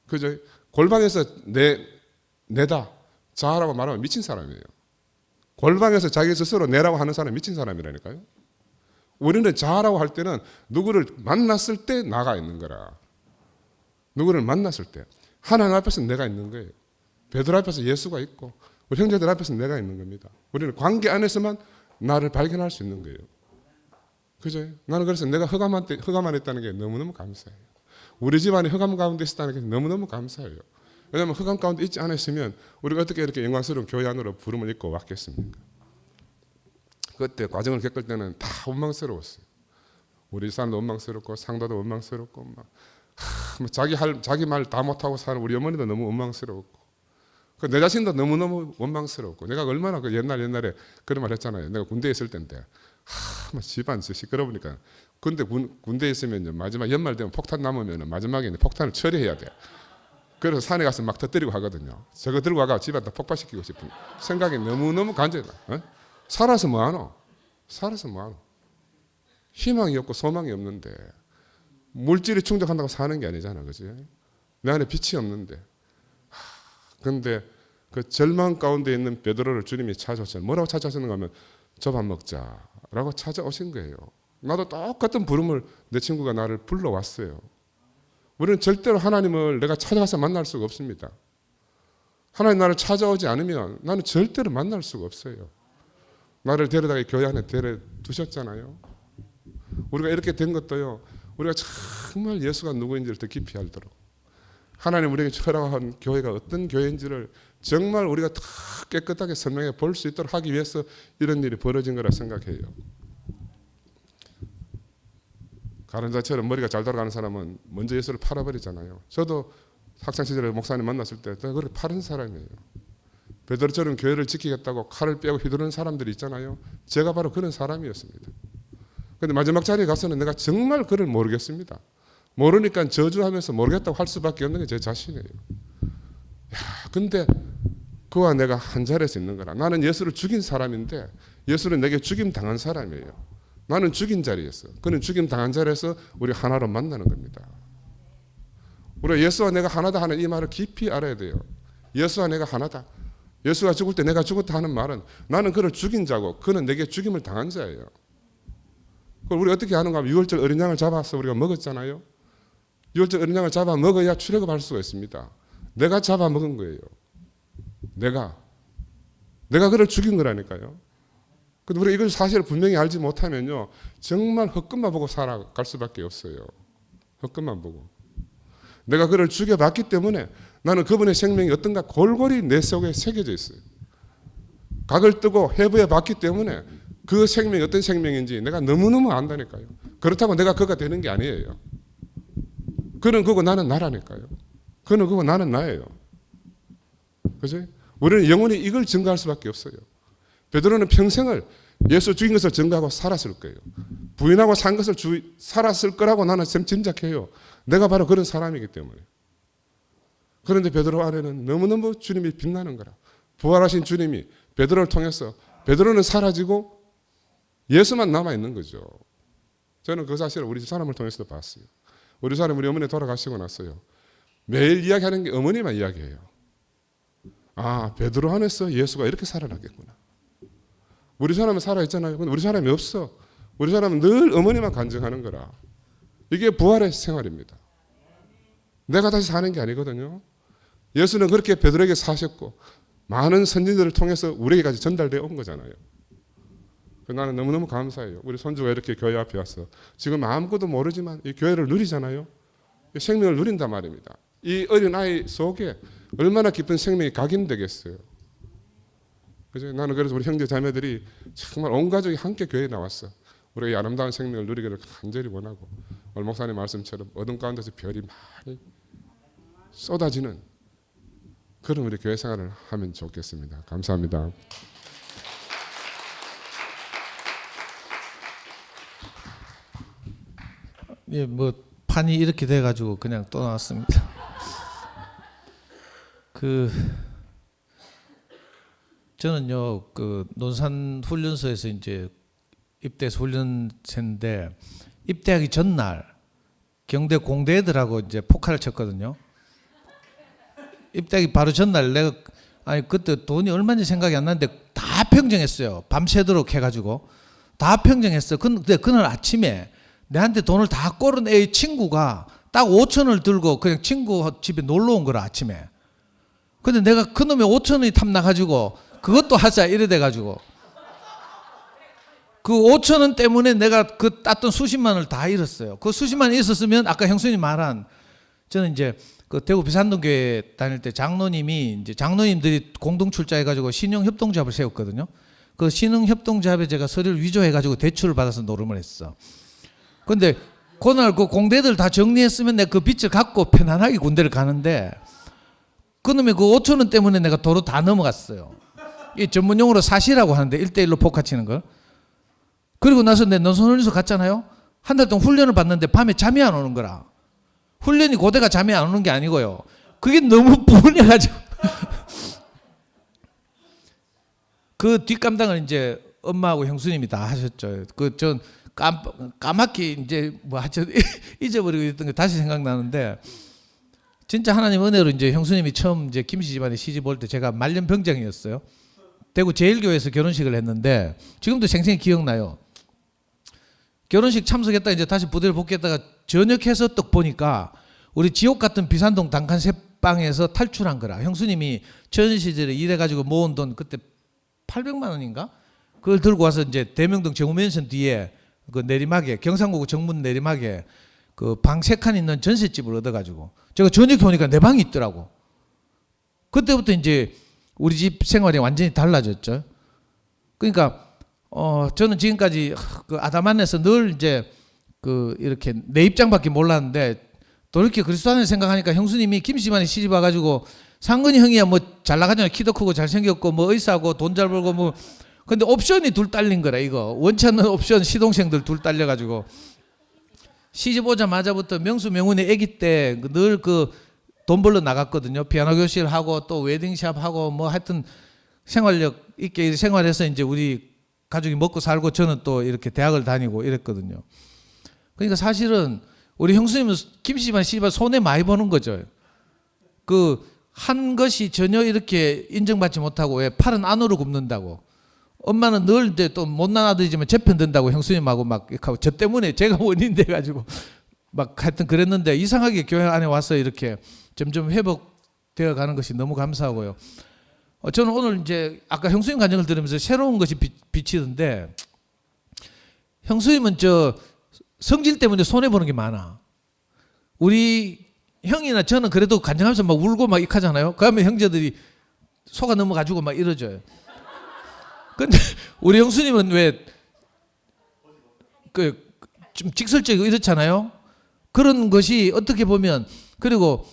그죠? 골방에서 내다, 자라고 말하면 미친 사람이에요. 골방에서 자기 스스로 내라고 하는 사람이 미친 사람이라니까요. 우리는 자라고 할 때는 누구를 만났을 때 나가 있는 거라. 누구를 만났을 때 하나님 앞에서 내가 있는 거예요. 베드로 앞에서 예수가 있고 우리 형제들 앞에서 내가 있는 겁니다. 우리는 관계 안에서만 나를 발견할 수 있는 거예요. 그죠? 나는 그래서 내가 흑암 안에 있다는 게 너무너무 감사해요. 우리 집안이 흑암 가운데 있다는 게 너무너무 감사해요. 왜냐하면 흑암 가운데 있지 않았으면 우리가 어떻게 이렇게 영광스러운 교회 안으로 부름을 입고 왔겠습니까? 그때 과정을 겪을 때는 다 원망스러웠어요. 우리 사람도 원망스럽고 상도도 원망스럽고 막 자기 말 다 못하고 사는 우리 어머니도 너무 원망스러웠고 내 자신도 너무너무 원망스럽고 내가 얼마나 그 옛날에 그런 말 했잖아요. 내가 군대에 있을 때인데 집안 시끄러우니까 군대에 있으면 마지막 연말 되면 폭탄 남으면 마지막에 폭탄을 처리해야 돼. 그래서 산에 가서 막 터뜨리고 하거든요. 저거 들고 가서 집안 다 폭발시키고 싶은 생각이 너무너무 간절해. 살아서 뭐하노? 희망이 없고 소망이 없는데 물질이 충족한다고 사는 게 아니잖아. 그지? 내 안에 빛이 없는데 그런데 그 절망 가운데 있는 베드로를 주님이 찾아오셨어요. 뭐라고 찾아오셨는가 하면 저 밥 먹자라고 찾아오신 거예요. 나도 똑같은 부름을 내 친구가 나를 불러왔어요. 우리는 절대로 하나님을 내가 찾아가서 만날 수가 없습니다. 하나님 나를 찾아오지 않으면 나는 절대로 만날 수가 없어요. 나를 데려다가 교회 안에 데려두셨잖아요. 우리가 이렇게 된 것도요. 우리가 정말 예수가 누구인지를 더 깊이 알도록 하나님 우리에게 허락한 교회가 어떤 교회인지를 정말 우리가 다 깨끗하게 설명해 볼 수 있도록 하기 위해서 이런 일이 벌어진 거라 생각해요. 가론자처럼 머리가 잘 돌아가는 사람은 먼저 예수를 팔아버리잖아요. 저도 학창시절에 목사님 만났을 때 그렇게 파는 사람이에요. 베드로처럼 교회를 지키겠다고 칼을 빼고 휘두르는 사람들이 있잖아요. 제가 바로 그런 사람이었습니다. 그런데 마지막 자리에 가서는 내가 정말 그를 모르겠습니다. 모르니까 저주하면서 모르겠다고 할 수밖에 없는 게 제 자신이에요. 근데 그와 내가 한 자리에서 있는 거라. 나는 예수를 죽인 사람인데 예수는 내게 죽임 당한 사람이에요. 나는 죽인 자리에서 그는 죽임 당한 자리에서 우리 하나로 만나는 겁니다. 우리가 예수와 내가 하나다 하는 이 말을 깊이 알아야 돼요. 예수와 내가 하나다. 예수가 죽을 때 내가 죽었다 하는 말은 나는 그를 죽인 자고 그는 내게 죽임을 당한 자예요. 그걸 우리 어떻게 하는가 하면 유월절 어린 양을 잡아서 우리가 먹었잖아요. 유월절 어린 양을 잡아 먹어야 출애굽할 수가 있습니다. 내가 잡아 먹은 거예요. 내가 그를 죽인 거라니까요. 근데 우리가 이걸 사실을 분명히 알지 못하면요. 정말 헛것만 보고 살아갈 수밖에 없어요. 헛것만 보고. 내가 그를 죽여봤기 때문에 나는 그분의 생명이 어떤가 골고루 내 속에 새겨져 있어요. 각을 뜨고 해부해 봤기 때문에 그 생명이 어떤 생명인지 내가 너무너무 안다니까요. 그렇다고 내가 그가 되는 게 아니에요. 그는 그고 나는 나라니까요. 그는 그고 나는 나예요. 그죠? 우리는 영원히 이걸 증거할 수밖에 없어요. 베드로는 평생을 예수 죽인 것을 증거하고 살았을 거예요. 부인하고 산 것을 살았을 거라고 나는 짐작해요. 내가 바로 그런 사람이기 때문에. 그런데 베드로 안에는 너무너무 주님이 빛나는 거라. 부활하신 주님이 베드로를 통해서 베드로는 사라지고 예수만 남아있는 거죠. 저는 그 사실을 우리 집 사람을 통해서도 봤어요. 우리 사람 우리 어머니 돌아가시고 났어요. 매일 이야기하는 게 어머니만 이야기해요. 아, 베드로 안에서 예수가 이렇게 살아났겠구나. 우리 사람은 살아있잖아요. 근데 우리 사람이 없어. 우리 사람은 늘 어머니만 간증하는 거라. 이게 부활의 생활입니다. 내가 다시 사는 게 아니거든요. 예수는 그렇게 베드로에게 사셨고 많은 선진들을 통해서 우리에게까지 전달되어 온 거잖아요. 나는 너무너무 감사해요. 우리 손주가 이렇게 교회 앞에 와서 지금 아무것도 모르지만 이 교회를 누리잖아요. 이 생명을 누린단 말입니다. 이 어린아이 속에 얼마나 깊은 생명이 각인되겠어요. 그죠? 나는 그래서 우리 형제 자매들이 정말 온 가족이 함께 교회에 나왔어. 우리가 이 아름다운 생명을 누리기를 간절히 원하고 오늘 목사님 말씀처럼 어둠 가운데서 별이 많이 쏟아지는 그런 우리 교회 생활을 하면 좋겠습니다. 감사합니다. 예, 뭐 판이 이렇게 돼가지고 그냥 또 나왔습니다. 저는요 그 논산 훈련소에서 이제 입대해서 훈련생인데 입대하기 전날 경대 공대 애들하고 이제 폭발을 쳤거든요. 입대하기 바로 전날 내가 그때 돈이 얼마인지 생각이 안 나는데 다 평정했어요. 밤새도록 해가지고 다 평정했어. 근데 그날 아침에 내한테 돈을 다 꼬른 애 친구가 딱 5,000원을 들고 그냥 친구 집에 놀러 온 거라 아침에. 근데 내가 그놈의 5,000원이 탐나가지고 그것도 하자 이래 돼가지고 그 5,000원 때문에 내가 그 땄던 수십만 원을 다 잃었어요. 그 수십만 원이 있었으면 아까 형수님 말한 저는 이제 그 대구 비산동교회 다닐 때 장로님이 이제 장로님들이 공동 출자해가지고 신흥협동조합을 세웠거든요. 그 신흥협동조합에 제가 서류를 위조해가지고 대출을 받아서 노름을 했어. 근데 그날 그 공대들 다 정리했으면 내가 그 빚을 갚고 편안하게 군대를 가는데 그놈의 그 5,000원 때문에 내가 도로 다 넘어갔어요. 이 전문용어로 사시라고 하는데 1대1로 포카치는 걸. 그리고 나서 내 논산훈련소 갔잖아요. 한 달 동안 훈련을 받는데 밤에 잠이 안 오는 거라. 훈련이 고대가 잠이 안 오는 게 아니고요. 그게 너무 불안해가지고 그 뒷감당을 이제 엄마하고 형수님이 다 하셨죠. 그 전 까맣게 이제 뭐 하여튼 잊어버리고 있던 게 다시 생각나는데 진짜 하나님 은혜로 이제 형수님이 처음 이제 김씨 집안에 시집 올 때 제가 말년병장이었어요. 대구 제일교회에서 결혼식을 했는데 지금도 생생히 기억나요. 결혼식 참석했다 이제 다시 부대를 복귀했다가 저녁해서 딱 보니까 우리 지옥 같은 비산동 단칸 새방에서 탈출한 거라. 형수님이 전 시절에 일해가지고 모은 돈 그때 800만 원인가? 그걸 들고 와서 이제 대명동 정우면선 뒤에 그 내리막에 경상고구 정문 내리막에 그 방 3칸 있는 전셋집을 얻어가지고 제가 저녁에 오니까 내 방이 있더라고. 그때부터 이제 우리 집 생활이 완전히 달라졌죠. 그러니까 저는 지금까지 그 아담안에서 늘 이제 그 이렇게 내 입장밖에 몰랐는데 돌이켜 그리스도 안을 생각하니까 형수님이 김씨만이 시집 와가지고 상근이 형이야 뭐 잘 나가잖아요. 키도 크고 잘생겼고 뭐 의사고 돈 잘 벌고 뭐 근데 옵션이 둘 딸린 거라 이거 원치 않는 옵션 시동생들 둘 딸려가지고 시집 오자마자부터 명수 명훈이 아기 때 늘 그 돈 벌러 나갔거든요. 피아노 교실 하고 또 웨딩샵 하고 뭐 하여튼 생활력 있게 생활해서 이제 우리 가족이 먹고 살고 저는 또 이렇게 대학을 다니고 이랬거든요. 그러니까 사실은 우리 형수님은 김씨만 씨발 손해 많이 보는 거죠. 그 한 것이 전혀 이렇게 인정받지 못하고 왜 팔은 안으로 굽는다고. 엄마는 늘 이제 또 못난 아들이지만 제 편 든다고 형수님하고 막 이렇게 하고 저 때문에 제가 원인 돼가지고 막 하여튼 그랬는데 이상하게 교회 안에 와서 이렇게 점점 회복되어 가는 것이 너무 감사하고요. 저는 오늘 이제 아까 형수님 간증을 들으면서 새로운 것이 비치던데 형수님은 저 성질 때문에 손해보는 게 많아. 우리 형이나 저는 그래도 간증하면서 막 울고 막 익하잖아요. 그러면 형제들이 속아 넘어가지고 막 이러죠. 근데 우리 형수님은 왜 그 좀 직설적이고 이렇잖아요. 그런 것이 어떻게 보면 그리고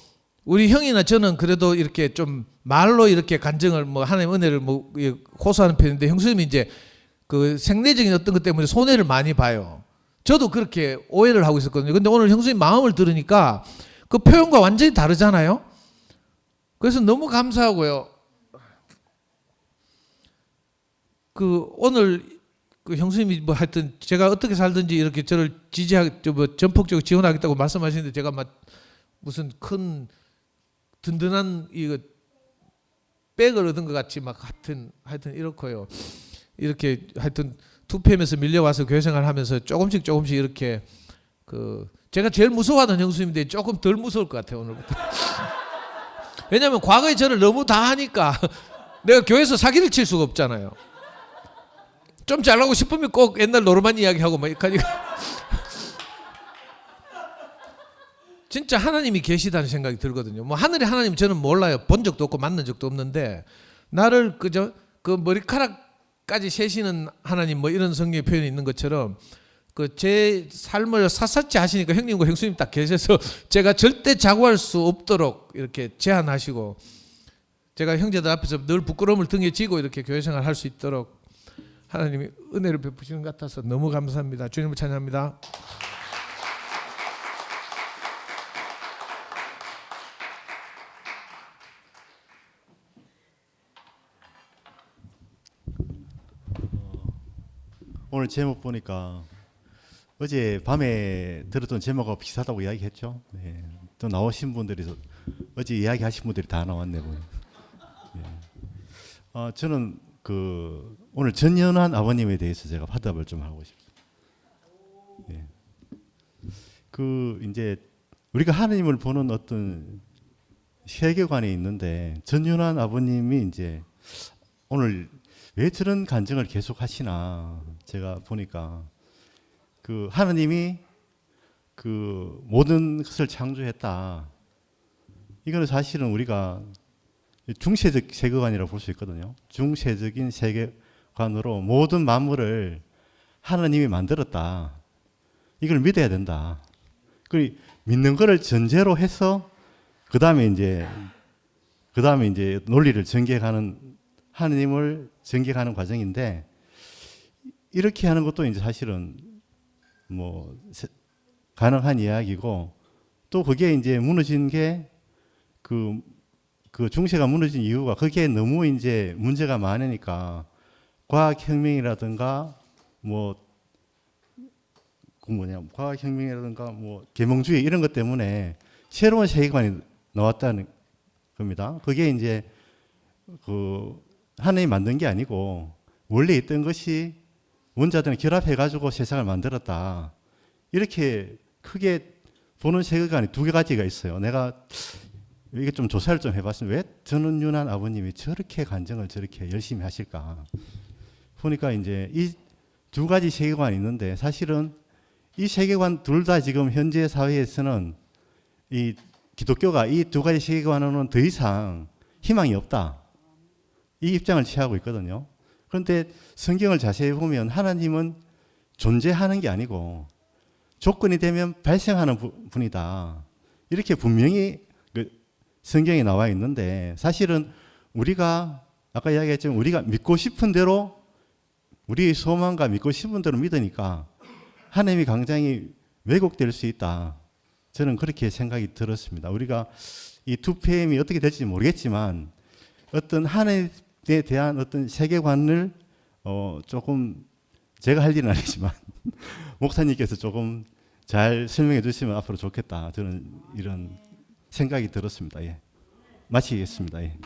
우리 형이나 저는 그래도 이렇게 좀 말로 이렇게 간증을 뭐 하나님 은혜를 뭐 호소하는 편인데 형수님이 이제 그 생리적인 어떤 것 때문에 손해를 많이 봐요. 저도 그렇게 오해를 하고 있었거든요. 근데 오늘 형수님 마음을 들으니까 그 표현과 완전히 다르잖아요. 그래서 너무 감사하고요. 그 오늘 그 형수님이 뭐 하여튼 제가 어떻게 살든지 이렇게 저를 뭐 전폭적으로 지원하겠다고 말씀하시는데 제가 막 무슨 큰 든든한 이거 백을 얻은 것 같이 막 하여튼 이렇고요. 이렇게 하여튼 2PM에서 밀려와서 교회 생활하면서 조금씩 이렇게 그 제가 제일 무서워하는 형수님인데 조금 덜 무서울 것 같아요 오늘부터. 왜냐하면 과거에 저를 너무 다 하니까 내가 교회에서 사기를 칠 수가 없잖아요. 좀 잘나고 싶으면 꼭 옛날 노르만 이야기하고 막 이렇게 하니까 진짜 하나님이 계시다는 생각이 들거든요. 뭐 하늘의 하나님 저는 몰라요. 본 적도 없고 만난 적도 없는데 나를 그저 그 머리카락까지 세시는 하나님 뭐 이런 성경의 표현이 있는 것처럼 그 제 삶을 샅샅이 하시니까 형님과 형수님 딱 계셔서 제가 절대 자고할 수 없도록 이렇게 제한하시고 제가 형제들 앞에서 늘 부끄러움을 등에 지고 이렇게 교회 생활 할 수 있도록 하나님이 은혜를 베푸시는 것 같아서 너무 감사합니다. 주님을 찬양합니다. 오늘 제목 보니까 어제 밤에 들었던 제목하고 비슷하다고 이야기했죠. 네. 또 나오신 분들이 어제 이야기하신 분들이 다 나왔네 보니. 네. 저는 그 오늘 전연한 아버님에 대해서 제가 화답을 좀 하고 싶습니다. 네. 그 이제 우리가 하나님을 보는 어떤 세계관이 있는데 전연한 아버님이 이제 오늘 왜 저런 간증을 계속 하시나 제가 보니까 그 하나님이 그 모든 것을 창조했다. 이거는 사실은 우리가 중세적 세계관이라고 볼 수 있거든요. 중세적인 세계관으로 모든 만물을 하나님이 만들었다. 이걸 믿어야 된다. 그 믿는 거를 전제로 해서 그 다음에 이제 논리를 전개하는 하나님을 전개하는 과정인데 이렇게 하는 것도 이제 사실은 뭐 가능한 이야기고 또 그게 이제 무너진 게 그 중세가 무너진 이유가 그게 너무 이제 문제가 많으니까 과학혁명이라든가 과학혁명이라든가 뭐 계몽주의 이런 것 때문에 새로운 세계관이 나왔다는 겁니다. 그게 이제 그 하나님이 만든 게 아니고 원래 있던 것이 원자들은 결합해가지고 세상을 만들었다. 이렇게 크게 보는 세계관이 두 가지가 있어요. 내가 이게 좀 조사를 좀 해봤습니다. 왜 전은윤한 아버님이 저렇게 간증을 저렇게 열심히 하실까? 보니까 이제 이 두 가지 세계관이 있는데 사실은 이 세계관 둘 다 지금 현재 사회에서는 이 기독교가 이 두 가지 세계관으로는 더 이상 희망이 없다. 이 입장을 취하고 있거든요. 그런데 성경을 자세히 보면 하나님은 존재하는 게 아니고 조건이 되면 발생하는 분이다. 이렇게 분명히 성경에 나와 있는데 사실은 우리가 아까 이야기했지만 우리가 믿고 싶은 대로 우리의 소망과 믿고 싶은 대로 믿으니까 하나님이 굉장히 왜곡될 수 있다. 저는 그렇게 생각이 들었습니다. 우리가 이 2PM이 어떻게 될지 모르겠지만 어떤 하나님에 대한 어떤 세계관을 조금 제가 할 일은 아니지만 목사님께서 조금 잘 설명해 주시면 앞으로 좋겠다. 저는 이런 생각이 들었습니다. 예. 마치겠습니다. 예.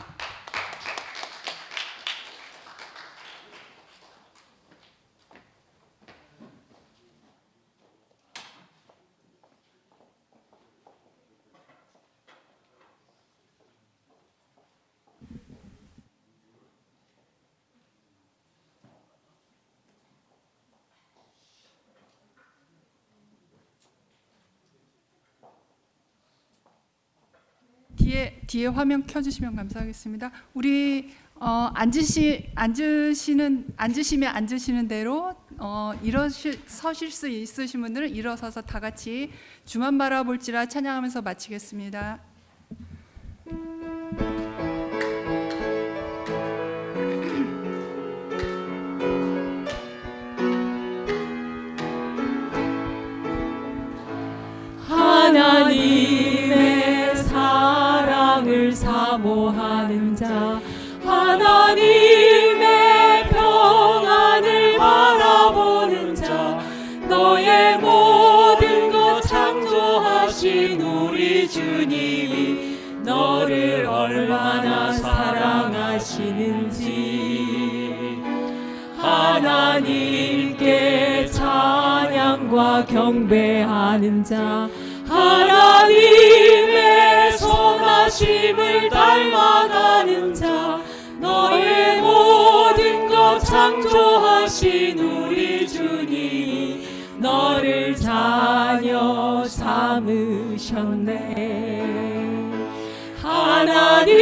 뒤에 화면 켜주시면 감사하겠습니다. 우리 앉으시면 앉으시는 대로 서실 수 있으신 분들은 일어서서 다 같이 주만 바라볼지라 찬양하면서 마치겠습니다. 사모하는 자 하나님의 평안을 바라보는 자 너의 모든 것 창조하신 우리 주님이 너를 얼마나 사랑하시는지 하나님께 찬양과 경배하는 자 하나님의 선하심을 닮아가는 자 너의 모든 것 창조하신 우리 주님이 너를 자녀 삼으셨네. 하나님